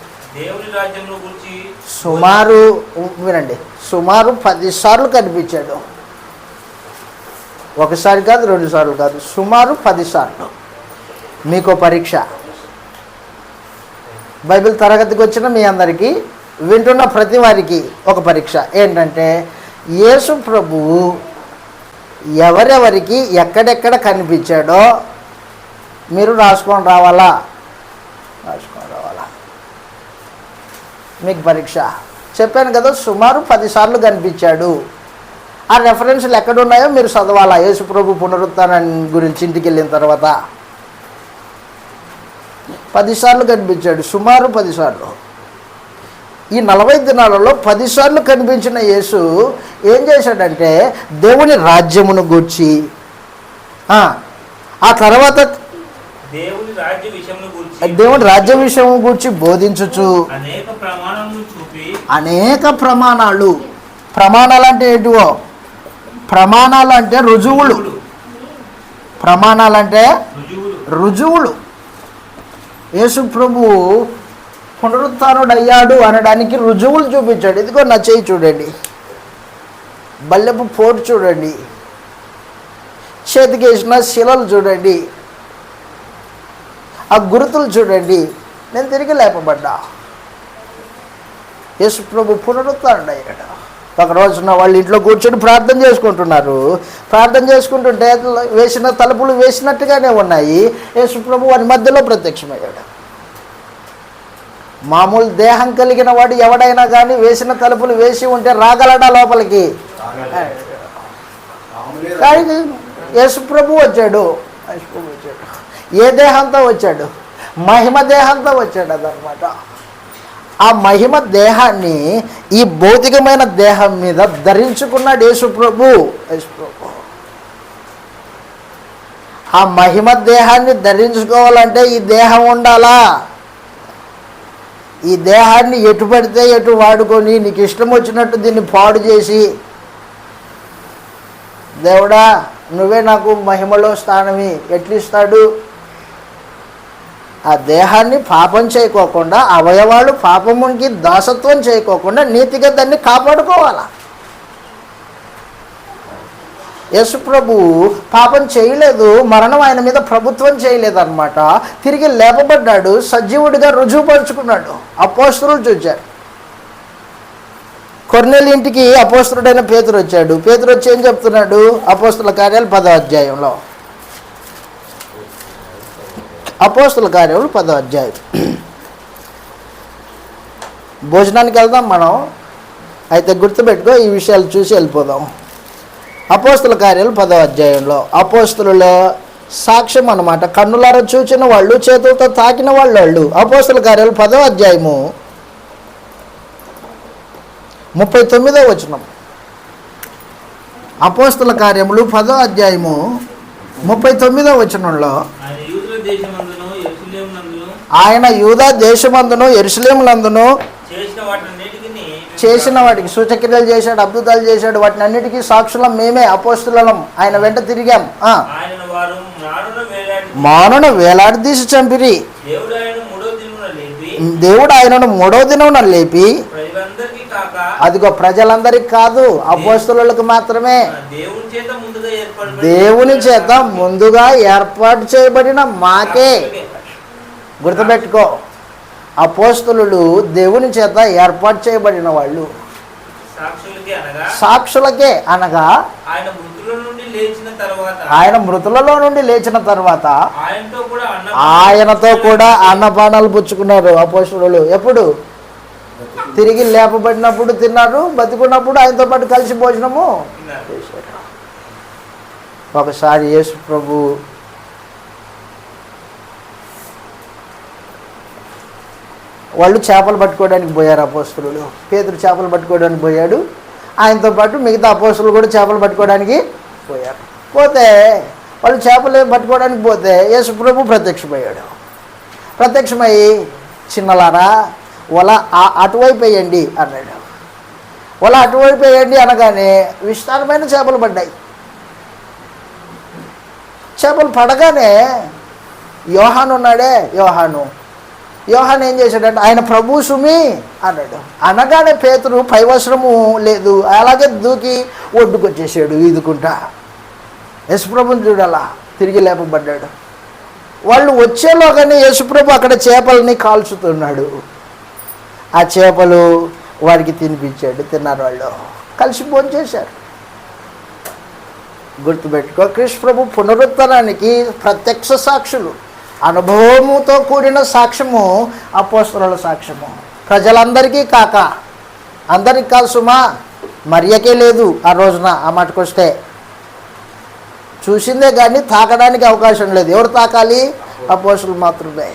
సుమారు వినండి, సుమారు 10 సార్లు కనిపించాడు. ఒకసారి కాదు, 2 సార్లు కాదు, సుమారు 10 సార్లు. మీకు పరీక్ష. బైబిల్ తరగతికి వచ్చిన మీ అందరికీ, వింటున్న ప్రతి వారికి ఒక పరీక్ష ఏంటంటే, యేసు ప్రభువు ఎవరెవరికి ఎక్కడెక్కడ కనిపించాడో మీరు రాసుకొని రావాలా. మీకు పరీక్ష. చెప్పాను కదా, సుమారు 10 సార్లు కనిపించాడు. ఆ రెఫరెన్స్లు ఎక్కడున్నాయో మీరు చదవాలా. యేసు ప్రభు పునరుత్థానం గురించి ఇంటికి వెళ్ళిన తర్వాత 10 సార్లు కనిపించాడు, సుమారు 10 సార్లు. ఈ 40 దినాలలో 10 సార్లు కనిపించిన యేసు ఏం చేశాడంటే దేవుని రాజ్యమును గూర్చి, ఆ తర్వాత దేవుని రాజ్య విషయం గూర్చి బోధించుచు అనేక ప్రమాణాలు. ప్రమాణాలు అంటే ఏంటివో? ప్రమాణాలు అంటే రుజువులు. ప్రమాణాలంటే రుజువులు. యేసు ప్రభువు పునరుత్థానుడయ్యాడు అనడానికి రుజువులు చూపించాడు. ఇదిగో నా చేయి చూడండి, బల్లెపు పోటు చూడండి, చేతికి వేసిన శిలలు చూడండి, ఆ గుర్తులు చూడండి, నేను తిరిగి లేపబడ్డా. యేసు ప్రభు పునరుత్థానుడయ్యాడు. ఒక రోజున వాళ్ళు ఇంట్లో కూర్చొని ప్రార్థన చేసుకుంటున్నారు. ప్రార్థన చేసుకుంటుంటే వేసిన తలుపులు వేసినట్టుగానే ఉన్నాయి. యేసు ప్రభు వారి మధ్యలో ప్రత్యక్షమయ్యాడు. మామూలు దేహం కలిగిన వాడు ఎవడైనా కానీ వేసిన తలుపులు వేసి ఉంటే రాగలడా లోపలికి? కానీ యేసు ప్రభు వచ్చాడు. ఏ దేహంతో వచ్చాడు? మహిమ దేహంతో వచ్చాడు. అదనమాట. ఆ మహిమ దేహాన్ని ఈ భౌతికమైన దేహం మీద ధరించుకున్నాడు యేసు ప్రభు. ఆ మహిమ దేహాన్ని ధరించుకోవాలంటే ఈ దేహం ఉండాలా? ఈ దేహాన్ని ఎటు పడితే ఎటు వాడుకొని నీకు ఇష్టం వచ్చినట్టు దీన్ని పాడు చేసి, దేవుడా నువ్వే నాకు మహిమలో స్థానమి ఎట్లిస్తాడు? ఆ దేహాన్ని పాపం చేయకోకుండా, అవయవాలు పాపమునికి దాసత్వం చేయకోకుండా నీతిగా దాన్ని కాపాడుకోవాలా. యేసు ప్రభు పాపం చేయలేదు, మరణం ఆయన మీద ప్రభుత్వం చేయలేదు అనమాట. తిరిగి లేపబడ్డాడు, సజీవుడిగా రుజువుపరుచుకున్నాడు. అపోస్తలులు చూచారు. కొర్నేలి ఇంటికి అపోస్తలుడైన పేతురు వచ్చాడు. పేతురు వచ్చి ఏం చెప్తున్నాడు? అపోస్తల కార్యాలు 10వ అధ్యాయంలో. అపోస్తల కార్యాలు 10వ అధ్యాయం. భోజనానికి వెళ్దాం మనం, అయితే గుర్తుపెట్టుకో, ఈ విషయాలు చూసి వెళ్ళిపోదాం. అపోస్తల కార్యాలు 10వ అధ్యాయంలో అపోస్తలుల సాక్ష్యం అన్నమాట. కన్నులారా చూచిన వాళ్ళు, చేతులతో తాకిన వాళ్ళు. అపోస్తల కార్యాలు 10వ అధ్యాయము 39వ వచనం. అపోస్తల కార్యములు 10వ అధ్యాయము 39వ వచనంలో, దేశమందును యెరూషలేమునందును ఆయన యూదా దేశమందును యెరూషలేమునందును చేసిన వాటికి సూచక్రియలు చేశాడు, అద్భుతాలు చేశాడు, వాటిని అన్నిటికీ సాక్షులం మేమే, అపోస్తులం. ఆయన వెంట తిరిగాం. మానును వేలాడదీసి చంపిరి. దేవుడు ఆయనను 3వ దినమున లేపి, అదిగో ప్రజలందరికి కాదు, అపోస్తులకు మాత్రమే, దేవుని చేత ముందుగా ఏర్పాటు చేయబడిన మాకే. గుర్తుపెట్టుకో, అపోస్తులు దేవుని చేత ఏర్పాటు చేయబడిన వాళ్ళు, సాక్షులకే. అనగా ఆయన మృతులలో నుండి లేచిన తర్వాత ఆయనతో కూడా అన్నపానాలు పుచ్చుకున్నారు అపోస్తులు. ఎప్పుడు? తిరిగి లేపబడినప్పుడు తిన్నారు, బతికున్నప్పుడు ఆయనతో పాటు కలిసి భోజనము చేశారు. ఒకసారి యేసు ప్రభు వాళ్ళు చేపలు పట్టుకోవడానికి పోయారు అపోస్తులు. పేతురు చేపలు పట్టుకోవడానికి పోయాడు, ఆయనతో పాటు మిగతా అపోస్తులు కూడా చేపలు పట్టుకోవడానికి పోయారు. పోతే వాళ్ళు చేపలు పట్టుకోవడానికి పోతే యేసు ప్రభు ప్రత్యక్షమై చిన్నలారా వల అటువైపు వేయండి అన్నాడు. వల అటువైపు వేయండి అనగానే విస్తారమైన చేపలు పడ్డాయి. చేపలు పడగానే యోహాను ఉన్నాడే, యోహాను ఏం చేశాడంటే ఆయన ప్రభు సుమి అన్నాడు. అనగానే పేతురు పైవస్త్రము లేదు, అలాగే దూకి ఒడ్డుకొచ్చేసాడు ఈదుకుంటా. యేసుప్రభుని చూడాలా, తిరిగి లేపబడ్డాడు. వాళ్ళు వచ్చేలోగానే యేసుప్రభు అక్కడ చేపలని కాల్చుతున్నాడు. ఆ చేపలు వారికి తినిపించాడు, తిన్నారు. వాళ్ళు కలిసి భోంచేశారు. గుర్తుపెట్టుకో, క్రీస్తు ప్రభు పునరుద్ధరణానికి ప్రత్యక్ష సాక్షులు, అనుభవముతో కూడిన సాక్ష్యము అపోస్తలుల సాక్ష్యము. ప్రజలందరికీ కాక, అందరికి కాదు సుమా, మరియకే లేదు ఆ రోజున. ఆ మాటకొస్తే చూసిందే కానీ తాకడానికి అవకాశం లేదు. ఎవరు తాకాలి? అపోస్తలులు మాత్రమే.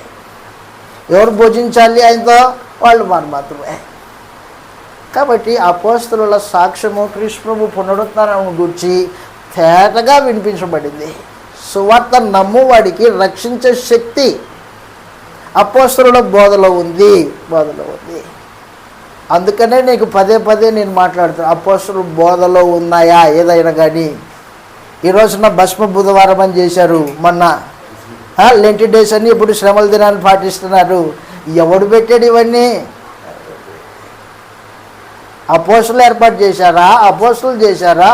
ఎవరు భోజించాలి ఆయనతో? వాళ్ళు మాత్రమే. కాబట్టి అపోస్తలుల సాక్ష్యము క్రీస్తు ప్రభు పునరుద్ధరణం గురించి తేటగా వినిపించబడింది. సువార్త నమ్మువాడికి రక్షించే శక్తి అపోస్తలుల బోధలో ఉంది. అందుకనే నీకు పదే నేను మాట్లాడుతాను, అపోస్తలుల బోధలో ఉన్నాయా ఏదైనా కానీ. ఈరోజున భస్మ బుధవారం అని చేశారు, మొన్న లెంటి డేస్ అని, ఇప్పుడు శ్రమల దినాన్ని పాటిస్తున్నారు. ఎవడు పెట్టాడు ఇవన్నీ? అపోస్తలులు ఏర్పాటు చేశారా? అపోస్తలులు చేశారా?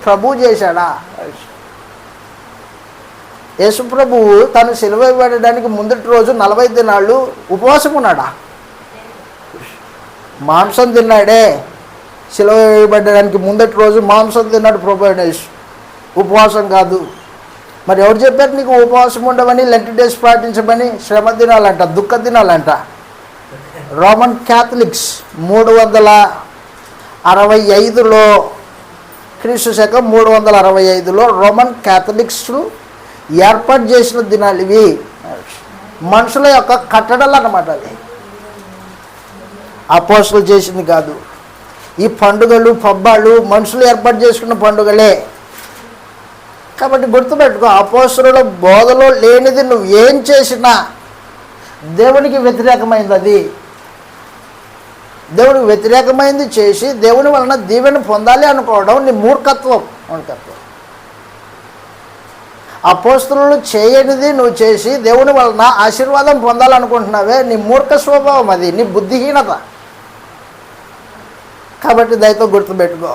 ప్రభు చేశాడా? యేసు ప్రభువు తను సిలువ వేయడానికి ముందటి రోజు 40 దినాలు ఉపవాసం ఉన్నాడా? మాంసం తిన్నాడే. సిలువ వేయబడడానికి ముందటి రోజు మాంసం తిన్నాడు ప్రభు అయిన యేసు, ఉపవాసం కాదు. మరి ఎవరు చెప్పారు నీకు ఉపవాసం ఉండవని, లెంట్ డేస్ పాటించమని? శ్రమ దినాలంట, దుఃఖ దినాలంట. రోమన్ క్యాథలిక్స్ 365లో, క్రీస్తు శకం 365లో రోమన్ క్యాథలిక్స్ ఏర్పాటు చేసిన దినాలు ఇవి. మనుషుల యొక్క కట్టడలు అన్నమాట. అవి అపోస్తలులు చేసింది కాదు. ఈ పండుగలు పబ్బాలు మనుషులు ఏర్పాటు చేసుకున్న పండుగలే. కాబట్టి గుర్తుపెట్టుకో, అపోస్తలుల బోధలో లేనిది నువ్వు ఏం చేసినా దేవునికి వ్యతిరేకమైంది. అది దేవునికి వ్యతిరేకమైంది చేసి దేవుని వలన దీవెన పొందాలి అనుకోవడం నీ మూర్ఖత్వం. అపోస్తలులు చేయనిది నువ్వు చేసి దేవుని వలన ఆశీర్వాదం పొందాలనుకుంటున్నావే, నీ మూర్ఖ స్వభావం, అది నీ బుద్ధిహీనత. కాబట్టి దయతో గుర్తుపెట్టుకో,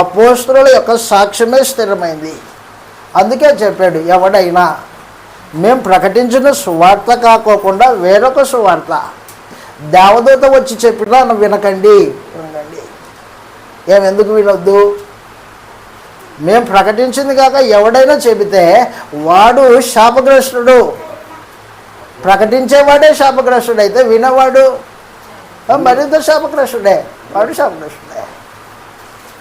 అపోస్తలుల యొక్క సాక్ష్యమే స్థిరమైంది. అందుకే చెప్పాడు, ఎవడైనా మేము ప్రకటించిన సువార్త కాకోకుండా వేరొక సువార్త దేవదూత వచ్చి చెప్పినా నువ్వు వినకండి. ఎందుకు వినొద్దు? మేము ప్రకటించింది కాక ఎవడైనా చెబితే వాడు శాపగ్రస్తుడు. ప్రకటించేవాడే శాపగ్రస్తుడు అయితే వినవాడు మరింత శాపగ్రస్తుడే, వాడు శాపగ్రస్తుడే.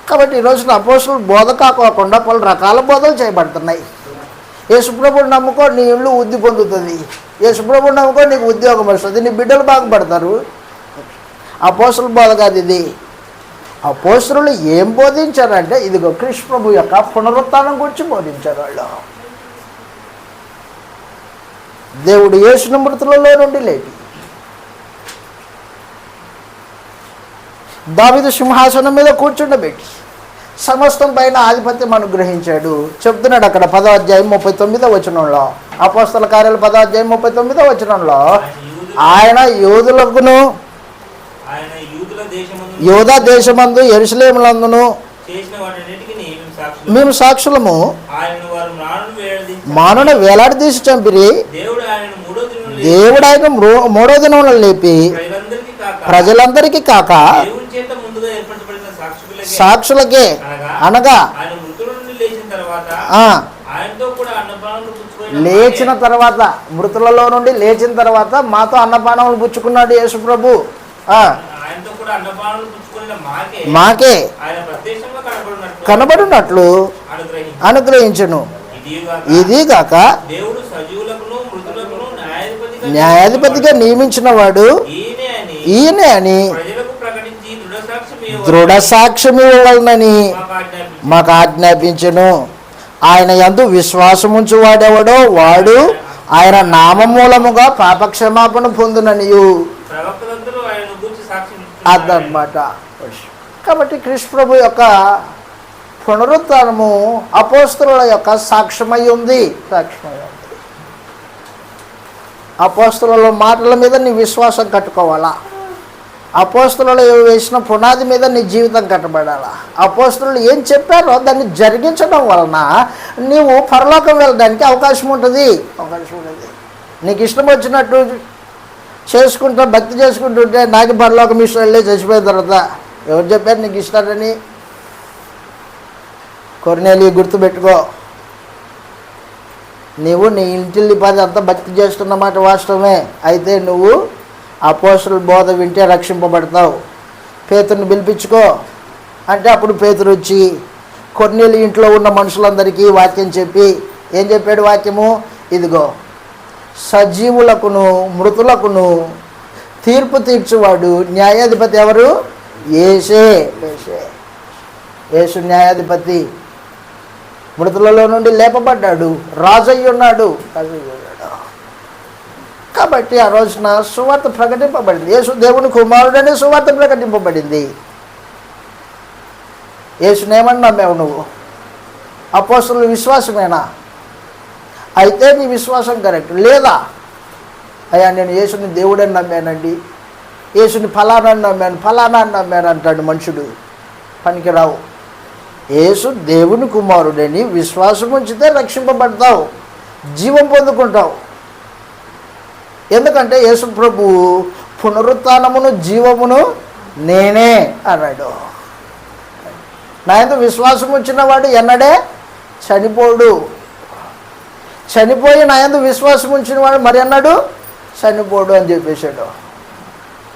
కాబట్టి ఈరోజున అపోస్తలుల బోధ కాకోకుండా పలు రకాల బోధలు చేయబడుతున్నాయి. యేసుప్రభుని నమ్ముకో, నీ ఇల్లు వృద్ధి పొందుతుంది. యేసుప్రభుని నమ్ముకో, నీకు ఉద్యోగం వస్తుంది, నీ బిడ్డలు బాగుపడతారు. అపోస్తలుల బోధ కాదు ఇది. అపోస్తలులు ఏం బోధించారంటే, ఇదిగో క్రీస్తు ప్రభు యొక్క పునరుత్థానం గురించి బోధించారు. వాళ్ళు దేవుడు యేసును మృతులలో నుండి లేపి దావీదు సింహాసనం మీద కూర్చుండబెట్టి సమస్తం పైన ఆధిపత్యం అనుగ్రహించాడు. చెప్తున్నాడు అక్కడ 10వ అధ్యాయం 39వ వచనంలో, అపోస్తల కార్యాలు 10వ అధ్యాయం 39వ వచనంలో, ఆయన యూదులకును యూదా దేశమందు యెరూషలేములందును మేము సాక్షులము. మానున వేలాడదీసి చంపిరి. దేవుడు ఆయన 3వ దినంలో లేపి ప్రజలందరికీ కాక సాక్షులకే, అనగా లేచిన తర్వాత, మృతులలో నుండి లేచిన తర్వాత మాతో అన్నపానములు పుచ్చుకున్నాడు యేసు ప్రభు. మాకే కనబడినట్లు అనుగ్రహించును. ఇదిగాక న్యాయాధిపతిగా నియమించిన వాడు ఈయనే అని దృఢ సాక్ష్యం ఇవ్వవలనని మాకు ఆజ్ఞాపించెను. ఆయన యందు విశ్వాసముంచు వాడెవడో వాడు ఆయన నామమూలముగా పాపక్షమాపణ పొందుననియు అదన్నమాట. కాబట్టి క్రీస్తు ప్రభు యొక్క పునరుత్థానము అపోస్తలుల యొక్క సాక్ష్యమై ఉంది. అపోస్తలుల మాటల మీద నీ విశ్వాసం కట్టుకోవాలా. అపోస్తలులు వేసిన పునాది మీద నీ జీవితం కట్టబడాలా. అపోస్తలులు ఏం చెప్పారో దాన్ని జరిగించడం వలన నీవు పరలోకం వెళ్ళడానికి అవకాశం ఉంటుంది. నీకు ఇష్టం వచ్చినట్టు చేసుకుంటూ భక్తి చేసుకుంటుంటే నాకు పరలోకం ఇష్టం వెళ్ళి చచ్చిపోయిన తర్వాత ఎవరు చెప్పారు నీకు ఇష్టాలని? కొర్నేలి గుర్తుపెట్టుకో. నీవు నీ ఇంటిల్లి పది అంతా భక్తి చేస్తున్నమాట వాస్తవమే. అయితే నువ్వు అపోస్తలుల బోధ వింటే రక్షింపబడతావు. పేతురుని పిలిపించుకో అంటే అప్పుడు పేతురు వచ్చి కొర్నేలి ఇంట్లో ఉన్న మనుషులందరికీ వాక్యం చెప్పి ఏం చెప్పాడు వాక్యము? ఇదిగో సజీవులకును మృతులకును తీర్పు తీర్చువాడు న్యాయాధిపతి ఎవరు? యేసే. యేసు న్యాయాధిపతి. మృతులలో నుండి లేపబడ్డాడు, రాజయ్య ఉన్నాడు. కాబట్టి ఆ రోజున సువార్త ప్రకటింపబడింది. యేసు దేవుని కుమారుడనే సువార్త ప్రకటింపబడింది. యేసునేమని నమ్మావు నువ్వు? అపోస్తలుల విశ్వాసమేనా? అయితే నీ విశ్వాసం కరెక్ట్. లేదా అయ్యా నేను యేసుని దేవుడని నమ్మానండి, యేసుని ఫలానా అని నమ్మాను అంటాడు మనుషుడు. పనికిరావు. యేసు దేవుని కుమారుడని విశ్వాసం ఉంచితే రక్షింపబడతావు, జీవం పొందుకుంటావు. ఎందుకంటే యేసు ప్రభు పునరుత్థానమును జీవమును నేనే అన్నాడు. నా యందు విశ్వాసం ఉంచిన వాడు ఎన్నడే చనిపోడు. చనిపోయి నా యందు విశ్వాసం ఉంచిన వాడు మరి అన్నాడు చనిపోడు అని చెప్పేశాడు.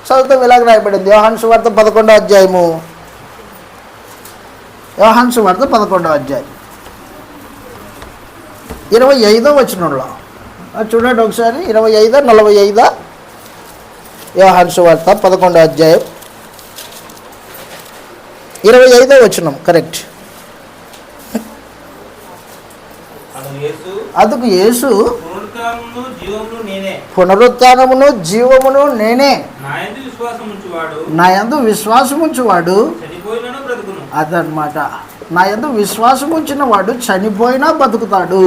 చదువుతాం ఇలాగ రాయబడింది. యోహాను సువార్త 11వ అధ్యాయము. యోహాను సువార్త 11వ అధ్యాయం 25వ వచనంలో చూడండి ఒకసారి. 25, 45. యోహాను సువార్త 11వ అధ్యాయం 25వ వచనం కరెక్ట్. అందుకు యేసు పునరుత్థానమును జీవమును నేనే, నా యందు విశ్వాసం ఉంచువాడు అదనమాట. నా యందు విశ్వాసం ఉంచిన వాడు చనిపోయినా బతుకుతాడు.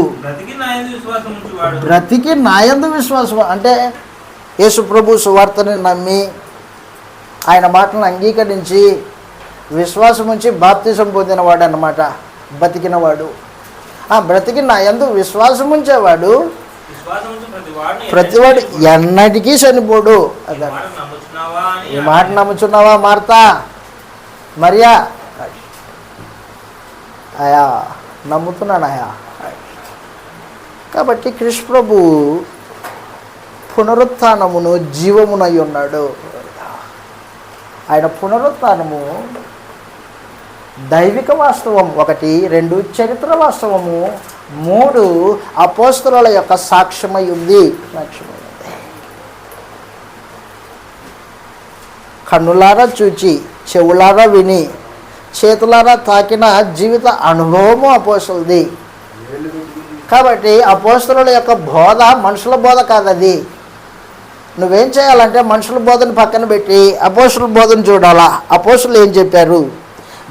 బ్రతికి నా యందు విశ్వాసం అంటే యేసు ప్రభు సువార్తని నమ్మి ఆయన మాటలను అంగీకరించి విశ్వాసం ఉంచి బాప్తిసం పొందినవాడు అన్నమాట. బతికినవాడు. బ్రతికి నా యందు విశ్వాసం ఉంచేవాడు ప్రతివాడు ఎన్నటికీ చనిపోడు. ఈ మాట నమ్ముచున్నావా మార్తా, మరియా? అయా నమ్ముతున్నానయా. కాబట్టి కృష్ణ ప్రభు పునరుత్థానమును జీవమునై ఉన్నాడు. ఆయన పునరుత్థానము దైవిక వాస్తవం 1, 2 చరిత్ర వాస్తవము, 3 అపోస్తలుల యొక్క సాక్ష్యమై ఉంది. కన్నులారా చూచి, చెవులారా విని, చేతులారా తాకిన జీవిత అనుభవము అపోస్తలుది. కాబట్టి అపోస్తలుల యొక్క బోధ మనుషుల బోధ కాదు. అది నువ్వేం చేయాలంటే మనుషుల బోధను పక్కన పెట్టి అపోస్తలుల బోధను చూడాలా. అపోస్తలులు ఏం చెప్పారు?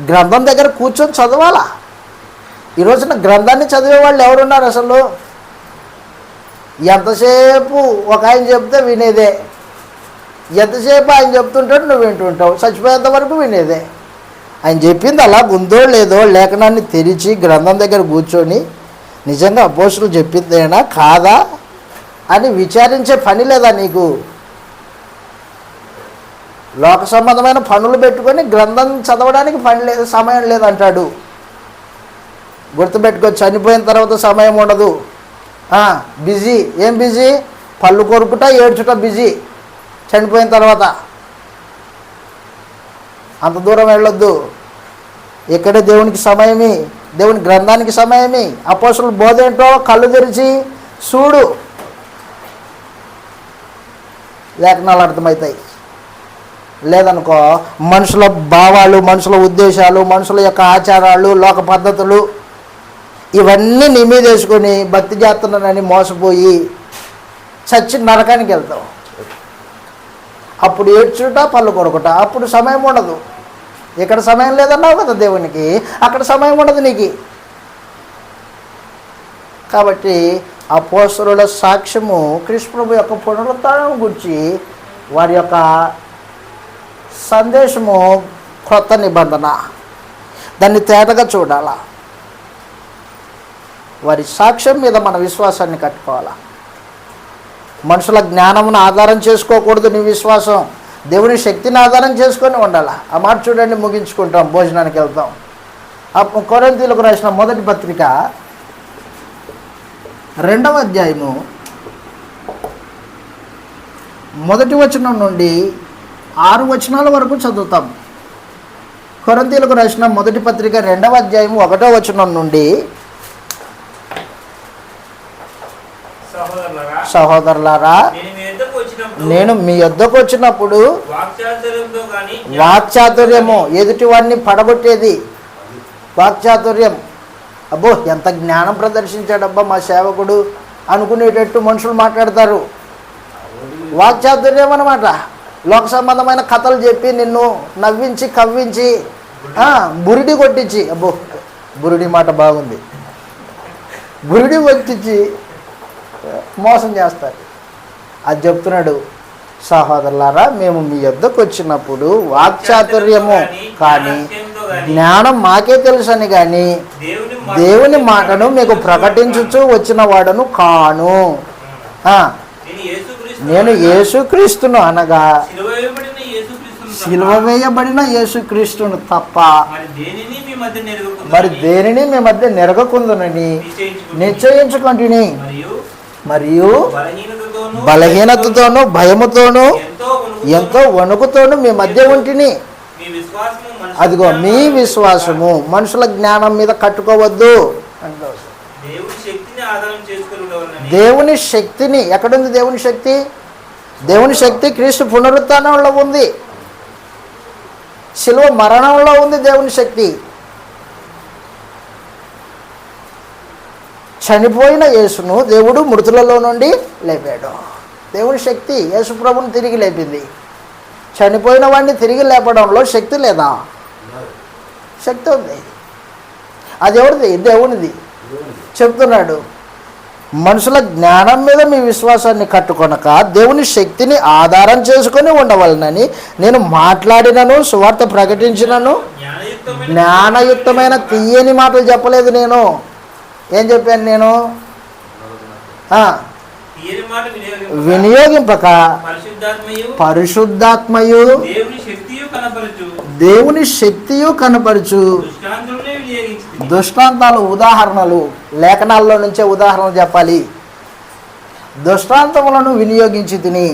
గ్రంథం దగ్గర కూర్చొని చదవాలా. ఈ రోజున గ్రంథాన్ని చదివే వాళ్ళు ఎవరున్నారు అసలు? ఎంతసేపు ఒక ఆయన చెప్తే వినేదే, ఎంతసేపు ఆయన చెప్తుంటాడు నువ్వు వింటుంటావు, చచ్చిపోయేంత వరకు వినేదే. ఆయన చెప్పింది అలా ఉందో లేదో లేఖనాన్ని తెరిచి గ్రంథం దగ్గర కూర్చొని నిజంగా అపోస్తలులు చెప్పిందేనా కాదా అని విచారించే పని లేదా నీకు? లోక సంబంధమైన పనులు పెట్టుకొని గ్రంథం చదవడానికి పని లేదు, సమయం లేదంటాడు. గుర్తుపెట్టుకో, చనిపోయిన తర్వాత సమయం ఉండదు. బిజీ. ఏం బిజీ? పళ్ళు కొరుకుట, ఏడ్చుట బిజీ చనిపోయిన తర్వాత. అంత దూరం వెళ్ళొద్దు. ఇక్కడే దేవునికి సమయమి, దేవుని గ్రంథానికి సమయమి. అపోస్తలుల బోధ ఏంటో కళ్ళు తెరిచి చూడు, లేఖనాలు అర్థమవుతాయి. లేదనుకో మనుషుల భావాలు, మనుషుల ఉద్దేశాలు, మనుషుల యొక్క ఆచారాలు, లోక పద్ధతులు ఇవన్నీ నీ మీద వేసుకొని భక్తి చేస్తున్నానని మోసపోయి చచ్చి నరకానికి వెళ్తావు. అప్పుడు ఏడ్చుట, పళ్ళు కొరకుట, అప్పుడు సమయం ఉండదు. ఇక్కడ సమయం లేదన్నావు కదా దేవునికి, అక్కడ సమయం ఉండదు నీకు. కాబట్టి అపోస్తలుల సాక్ష్యము క్రీస్తు ప్రభు యొక్క పునరుత్థానం గురించి వారి యొక్క సందేశము క్రొత్త నిబంధన, దాన్ని తేటగా చూడాలా. వారి సాక్ష్యం మీద మన విశ్వాసాన్ని కట్టుకోవాలా. మనుషుల జ్ఞానమును ఆధారం చేసుకోకూడదు నీ విశ్వాసం, దేవుని శక్తిని ఆధారం చేసుకొని ఉండాలి. ఆ మాట చూడండి, ముగించుకుంటాం, భోజనానికి వెళ్తాం. కొరింథీయులకు రాసిన మొదటి పత్రిక 2వ అధ్యాయము 1వ వచనం నుండి 6 వచనాల వరకు చదువుతాం. కొరింథీయులకు రాసిన మొదటి పత్రిక 2వ అధ్యాయము 1వ వచనం నుండి, సహోదరులారా నేను మీ యొద్దకు వచ్చినప్పుడు వాక్చాతుర్యము, ఎదుటివాడిని పడగొట్టేది వాక్చాతుర్యం. అబ్బో ఎంత జ్ఞానం ప్రదర్శించాడబ్బా మా సేవకుడు అనుకునేటట్టు మనుషులు మాట్లాడతారు. వాక్చాతుర్యం అన్నమాట. లోక సంబంధమైన కథలు చెప్పి నిన్ను నవ్వించి కవ్వించి బురిడి కొట్టించి, అబ్బో బురిడి మాట బాగుంది, బురిడి కొట్టించి మోసం చేస్తారు. అది చెప్తున్నాడు. సహోదరులారా మేము మీ యొద్దకు వచ్చినప్పుడు వాక్చాతుర్యము కానీ జ్ఞానం మాకే తెలుసని కానీ దేవుని మాటను మీకు ప్రకటించుచు వచ్చిన వాడను కాను. నేను యేసుక్రీస్తును అనగా సిలువ వేయబడిన యేసుక్రీస్తును తప్ప మరి దేనిని మీ మధ్య నెరగకుందునని నిశ్చయించుకుంటుని, మరియు బలహీనతతోనూ భయముతోనూ ఎంతో వణుకుతోనూ మీ మధ్య ఉంటిని. అదిగో మీ విశ్వాసము మనుషుల జ్ఞానం మీద కట్టుకోవద్దు. దేవుని శక్తిని, ఎక్కడుంది దేవుని శక్తి? దేవుని శక్తి క్రీస్తు పునరుత్థానంలో ఉంది, శిలువ మరణంలో ఉంది దేవుని శక్తి. చనిపోయిన యేసును దేవుడు మృతులలో నుండి లేపాడు. దేవుని శక్తి యేసు ప్రభుని తిరిగి లేపింది. చనిపోయిన వాడిని తిరిగి లేపడంలో శక్తి లేదా? శక్తి ఉంది. అది ఎవరిది? దేవునిది. చెప్తున్నాడు, మనుషుల జ్ఞానం మీద మీ విశ్వాసాన్ని కట్టుకొనక దేవుని శక్తిని ఆధారం చేసుకొని ఉండవలనని నేను మాట్లాడినను సువార్త ప్రకటించినను జ్ఞానయుక్తమైన తీయని మాటలు చెప్పలేదు. నేను ఏం చెప్పాను? నేను వినియోగింపక పరిశుద్ధాత్మయు దేవుని శక్తియు కనపరచు దృష్టాంతాలు, ఉదాహరణలు, లేఖనాల్లో నుంచే ఉదాహరణలు చెప్పాలి. దృష్టాంతములను వినియోగించి తిని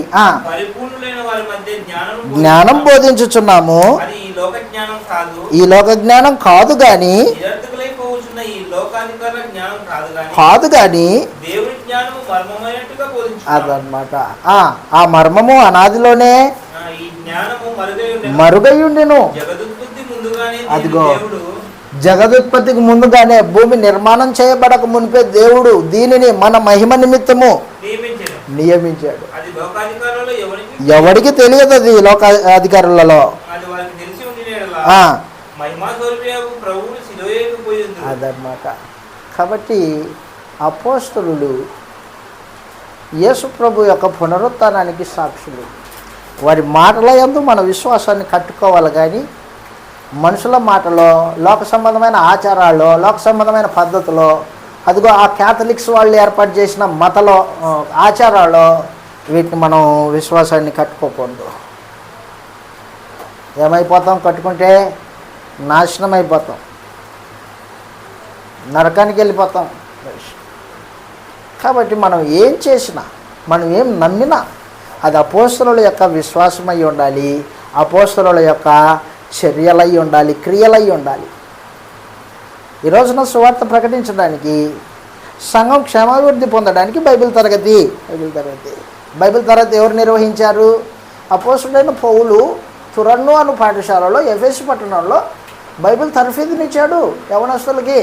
జ్ఞానం బోధించుచున్నాము. ఈ లోక జ్ఞానం కాదు గాని అదనమాట. ఆ మర్మము అనాదిలోనే మరుగై ఉండెను. అదిగో జగదుత్పత్తికి ముందుగానే భూమి నిర్మాణం చేయబడక మునిపే దేవుడు దీనిని మన మహిమ నిమిత్తము నియమించాడు. ఎవరికి తెలియదు అది లోక అధికారులలో. అదన్నమాట. కాబట్టి అపోస్తలులు యేసు ప్రభు యొక్క పునరుత్థానానికి సాక్షులు. వారి మాటల యందు మన విశ్వాసాన్ని కట్టుకోవాలి. కానీ మనుషుల మాటలో, లోక సంబంధమైన ఆచారాల్లో, లోక సంబంధమైన పద్ధతిలో, అదిగో ఆ క్యాథలిక్స్ వాళ్ళు ఏర్పాటు చేసిన మతలో ఆచారాల్లో వీటిని మనం విశ్వాసాన్ని కట్టుకోకూడదు. ఏమైపోతాం? కట్టుకుంటే నాశనం అయిపోతాం, నరకానికి వెళ్ళిపోతాం. కాబట్టి మనం ఏం చేసినా, మనం ఏం నమ్మినా అది అపోస్తలుల యొక్క విశ్వాసమై ఉండాలి, అపోస్తలుల యొక్క చర్యలై ఉండాలి, క్రియలై ఉండాలి. ఈ రోజున సువార్త ప్రకటించడానికి, సంఘం క్షేమాభివృద్ధి పొందడానికి బైబిల్ తరగతి ఎవరు నిర్వహించారు? అపోస్తలుడైన పౌలు తురన్ను అను పాఠశాలలో ఎఫెసు పట్టణంలో బైబిల్ తర్ఫీదునిచ్చాడు. యవనస్తులకి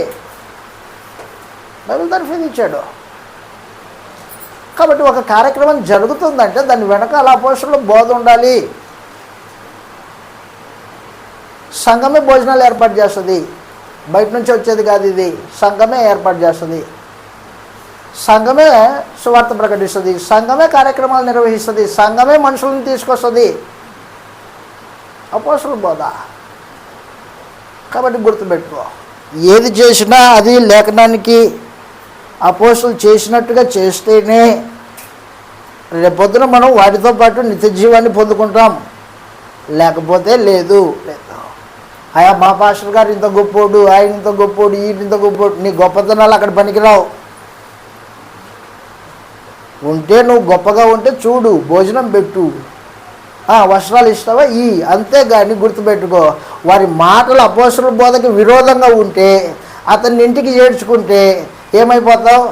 బైబిల్ తర్ఫీదు ఇచ్చాడు. కాబట్టి ఒక కార్యక్రమం జరుగుతుందంటే దాని వెనకాల అపోస్తలుల బోధ ఉండాలి. సంఘమే భోజనాలు ఏర్పాటు చేస్తుంది, బయట నుంచి వచ్చేది కాదు. ఇది సంఘమే ఏర్పాటు చేస్తుంది, సంఘమే సువార్త ప్రకటిస్తుంది, సంఘమే కార్యక్రమాలు నిర్వహిస్తుంది, సంఘమే మనుషులను తీసుకొస్తుంది. అపోస్తలుల బోధ. కాబట్టి గుర్తుపెట్టుకో, ఏది చేసినా అది లేఖనానికి అపోస్తలులు చేసినట్టుగా చేస్తేనే రేపొద్దున మనం వాటితో పాటు నిత్య జీవాన్ని పొందుకుంటాం. లేకపోతే లేదు. అయ్యా మా పాస్టర్ గారు ఇంత గొప్పోడు, ఆయన ఇంత గొప్పోడు, ఈయన ఇంత గొప్పోడు, నీ గొప్పతనాలు అక్కడ పనికిరావు. ఉంటే నువ్వు గొప్పగా ఉంటే చూడు, భోజనం పెట్టు, వస్త్రాలు ఇస్తావా అంతేగాని గుర్తుపెట్టుకో, వారి మాటలు అపోస్తలుల బోధకి విరోధంగా ఉంటే, అతన్ని ఇంటికి చేర్చుకుంటే ఏమైపోతావు?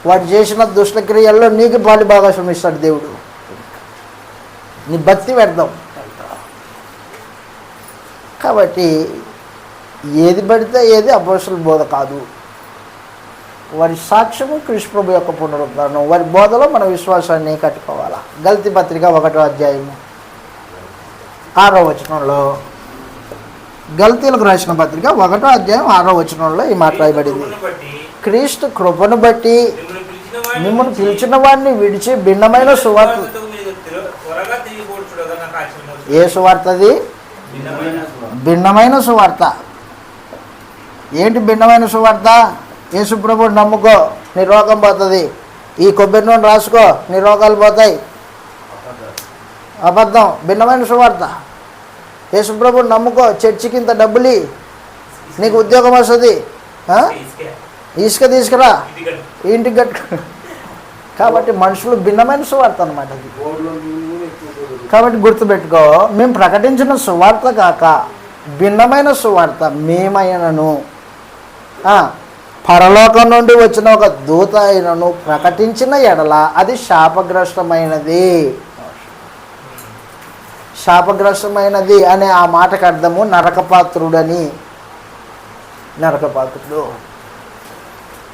వాడు చేసిన దుష్టక్రియల్లో నీకు పాలి భాగస్వామ్యం ఇస్తాడు దేవుడు. నీ భక్తి వ్యర్థం. కాబట్టి ఏది పడితే ఏది అపోస్తలుల బోధ కాదు. వారి సాక్ష్యము క్రీస్తు ప్రభు యొక్క పునరుద్ధానం, వారి బోధలో మన విశ్వాసాన్ని కట్టుకోవాలా. గలతీ పత్రిక 1వ అధ్యాయము 6వ వచనంలో, గలతీలకు రాసిన పత్రిక 1వ అధ్యాయం 6వ వచనంలో ఈ మాట రాయబడింది. క్రీస్తు కృపను బట్టి మిమ్మల్ని పిలిచిన వాడిని విడిచి భిన్నమైన సువార్త. ఏ సువార్త అది? భిన్నమైన సువార్త. ఏంటి భిన్నమైన సువార్త? యేసు ప్రభువుని నమ్ముకో, నీ రోగం పోతుంది. ఈ కొబ్బరి నూనె రాసుకో, నీ రోగాలు పోతాయి. అబద్ధం. భిన్నమైన సువార్త. యేసు ప్రభువుని నమ్ముకో, చర్చికి ఇంత డబ్బులు, నీకు ఉద్యోగం వస్తుంది, ఇసుక తీసుకురా, ఇంటికి కట్టు. కాబట్టి మనుషులు భిన్నమైన సువార్త అన్నమాట అది. కాబట్టి గుర్తుపెట్టుకో, మేము ప్రకటించిన సువార్త కాక భిన్నమైన సువార్త మేమైనను పరలోకం నుండి వచ్చిన ఒక దూత అయినను ప్రకటించిన ఎడల అది శాపగ్రస్తమైనది. శాపగ్రస్తమైనది అనే ఆ మాటకు అర్థము నరకపాత్రుడని. నరకపాత్రుడు.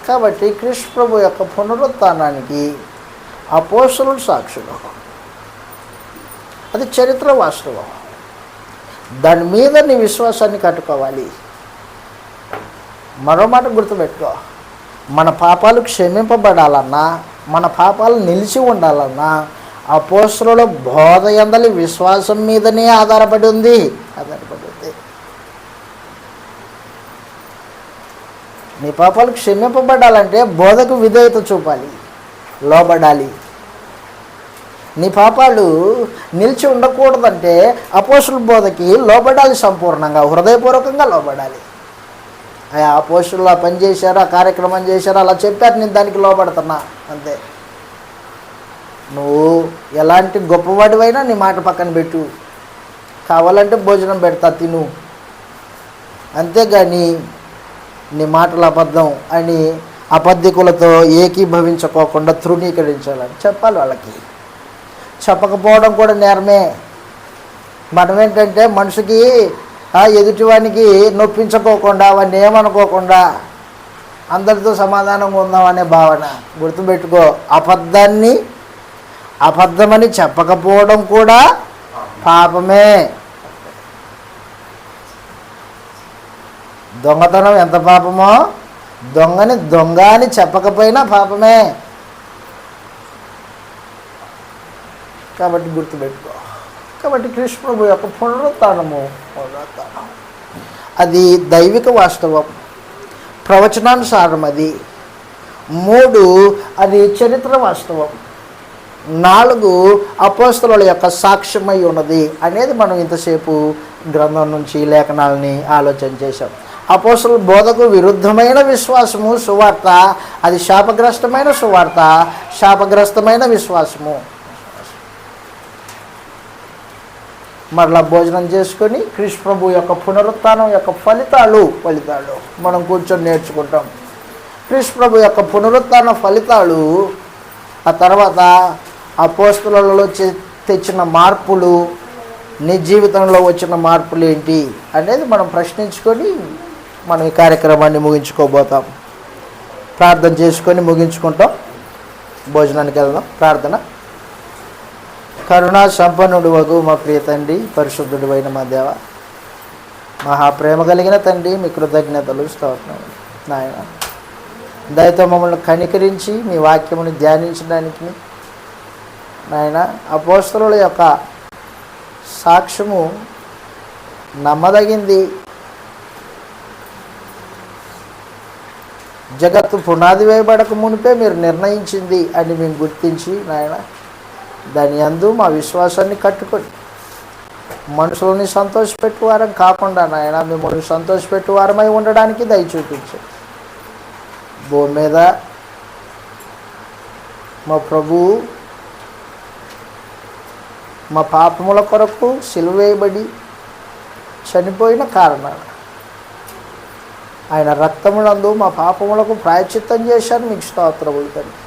కాబట్టి క్రీస్తు ప్రభు యొక్క పునరుత్థానానికి అపోస్తలులు సాక్షులు. అది చరిత్ర వాస్తవం. దాని మీద నీ విశ్వాసాన్ని కట్టుకోవాలి. మరో మాట గుర్తుపెట్టుకో, మన పాపాలు క్షమింపబడాలన్నా, మన పాపాలు నిలిచి ఉండాలన్నా అపోస్తలుల బోధ యందలి విశ్వాసం మీదనే ఆధారపడి ఉంది. నీ పాపాలు క్షమింపబడాలంటే బోధకు విధేయత చూపాలి, లోబడాలి. నీ పాపాలు నిలిచి ఉండకూడదంటే అపోస్తలుల బోధకి లోబడాలి, సంపూర్ణంగా హృదయపూర్వకంగా లోబడాలి. ఆ అపోస్తలులు ఆ పని చేశారు, ఆ కార్యక్రమం చేశారు, అలా చెప్పారు, నేను దానికి లోబడుతున్నా అంతే. నువ్వు ఎలాంటి గొప్పవాడివైనా నీ మాట పక్కన పెట్టు, కావాలంటే భోజనం పెడతా తిను, అంతేగాని నీ మాటలు అబద్ధం అని అబద్ధికులతో ఏకీభవించుకోకుండా తృణీకరించాలని చెప్పాలి వాళ్ళకి. చెప్పకపోవడం కూడా నేరమే. మనం ఏంటంటే మనిషికి ఎదుటివానికి నొప్పించుకోకుండా, వాడిని ఏమనుకోకుండా అందరితో సమాధానంగా ఉందామనే భావన. గుర్తుపెట్టుకో, అబద్ధమని చెప్పకపోవడం కూడా పాపమే. దొంగతనం ఎంత పాపమో, దొంగని దొంగ అని చెప్పకపోయినా పాపమే. కాబట్టి గుర్తుపెట్టుకో. కాబట్టి కృష్ణ ప్రభు యొక్క పునరుత్థానము అది దైవిక వాస్తవం, ప్రవచనానుసారం. అది 3 అది చరిత్ర వాస్తవం. 4 అపోస్తలుల యొక్క సాక్ష్యమై ఉన్నది అనేది మనం ఇంతసేపు గ్రంథం నుంచి లేఖనాలని ఆలోచన చేశాం. అపోస్తలుల బోధకు విరుద్ధమైన విశ్వాసము సువార్త, అది శాపగ్రస్తమైన సువార్త, శాపగ్రస్తమైన విశ్వాసము. మరలా భోజనం చేసుకొని కృష్ణ ప్రభు యొక్క పునరుత్థానం యొక్క ఫలితాలు మనం కూర్చొని నేర్చుకుంటాం. కృష్ణ ప్రభు యొక్క పునరుత్థాన ఫలితాలు, ఆ తర్వాత అపోస్తలులలో తెచ్చిన మార్పులు, నీ జీవితంలో వచ్చిన మార్పులు ఏంటి అనేది మనం ప్రశ్నించుకొని మనం ఈ కార్యక్రమాన్ని ముగించుకోబోతాం. ప్రార్థన చేసుకొని ముగించుకుంటాం. భోజనానికి వెళ్దాం. ప్రార్థన. కరుణా సంపన్నుడు వగు మా ప్రియ తండ్రి, పరిశుద్ధుడు అయిన మా దేవ, మహాప్రేమ కలిగిన తండ్రి, మీ కృతజ్ఞతలు స్తోత్రములు నాయన. దయతో మమ్మల్ని కనికరించి మీ వాక్యమును ధ్యానించడానికి నాయన, అపోస్తలుల యొక్క సాక్ష్యము నమ్మదగింది, జగత్తు పునాది వేయబడక మునిపే మీరు నిర్ణయించింది అని మేము గుర్తించి నాయన, దాని యందు మా విశ్వాసాన్ని కట్టుకొని మనుషులని సంతోషపెట్టువారం కాకుండా నాయన, మిమ్మల్ని సంతోషపెట్టువారమై ఉండడానికి దయ చూపించండి. భూమి మీద మా ప్రభువు మా పాపముల కొరకు సిలువ వేయబడి చనిపోయిన కారణాలు ఆయన రక్తములందు మా పాపములకు ప్రాయశ్చిత్తం చేశారు. మీకు స్తోత్రములు తండ్రి.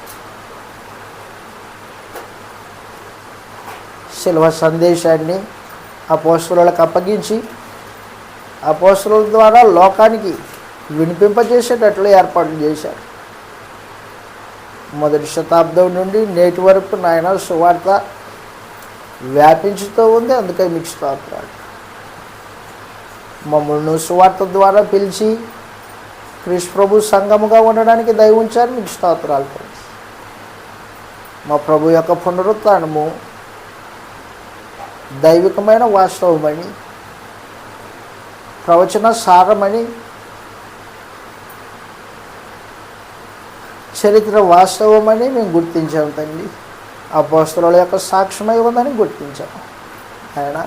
సిలువ సందేశాన్ని అపోస్తలులకు అప్పగించి అపోస్తలుల ద్వారా లోకానికి వినిపింపజేసేటట్లు ఏర్పాట్లు చేశారు. మొదటి శతాబ్దం నుండి నేటి వరకు నాయన సువార్త వ్యాపించుతూ ఉంది. అందుకే మీకు స్తోత్రాలు. మమ్మల్ని సువార్త ద్వారా పిలిచి కృష్ణ ప్రభు సంఘముగా ఉండడానికి దయ ఉంచారు. మీకు స్తోత్రాలు. మా ప్రభు యొక్క పునరుత్థానము దైవికమైన వాస్తవమని, ప్రవచన సారమని, చరిత్ర వాస్తవమని మేము గుర్తించాము తండ్రి. అపోస్తలుల యొక్క సాక్ష్యమై ఉందని గుర్తించాము ఆయన.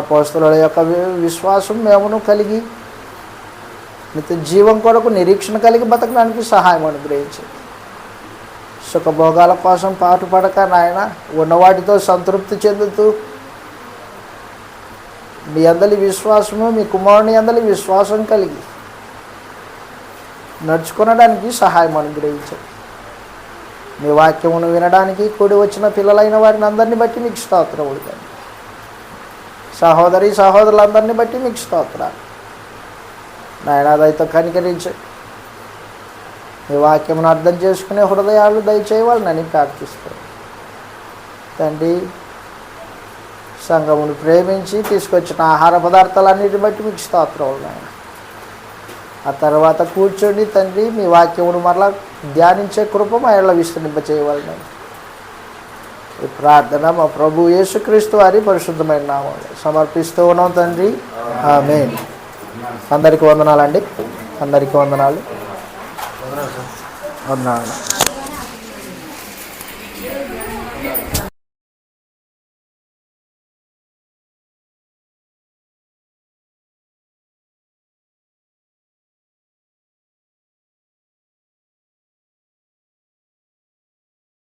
అపోస్తలుల యొక్క విశ్వాసం మేమును కలిగి నిత్య జీవం కొరకు నిరీక్షణ కలిగి బతకడానికి సహాయం అనుగ్రహించండి. సుఖభోగాల కోసం పాటుపడక నాయన, ఉన్నవాటితో సంతృప్తి చెందుతూ మీ అందరి విశ్వాసము, మీ కుమారుని అందరి విశ్వాసం కలిగి నడుచుకొనడానికి సహాయం అనుగ్రహించండి. మీ వాక్యమును వినడానికి కూడి వచ్చిన పిల్లలైన వారిని అందరినీ బట్టి మీకు స్తోత్రములు తండ్రి. సహోదరి సహోదరులందరినీ బట్టి మీకు స్తోత్రాలు నాయన. దయతో కనికరించండి. మీ వాక్యమును అర్థం చేసుకునే హృదయాలు దయచేయవాలని ప్రార్థిస్తాను తండ్రి. సంఘమును ప్రేమించి తీసుకొచ్చిన ఆహార పదార్థాలన్నిటిని బట్టి మీకు స్తోత్రములు నాయన. ఆ తర్వాత కూర్చొని తండ్రి మీ వాక్యమును మరలా ధ్యానించే కృప మా ఇళ్ళ విస్తరింపచేయవాలని ఈ ప్రార్థన మా ప్రభు యేసుక్రీస్తు వారి పరిశుద్ధమైన నామములో సమర్పిస్తూ ఉన్నాం తండ్రి. ఆమేన్. అందరికీ వందనాలండి. అందరికీ వందనాలు. వందనాలు.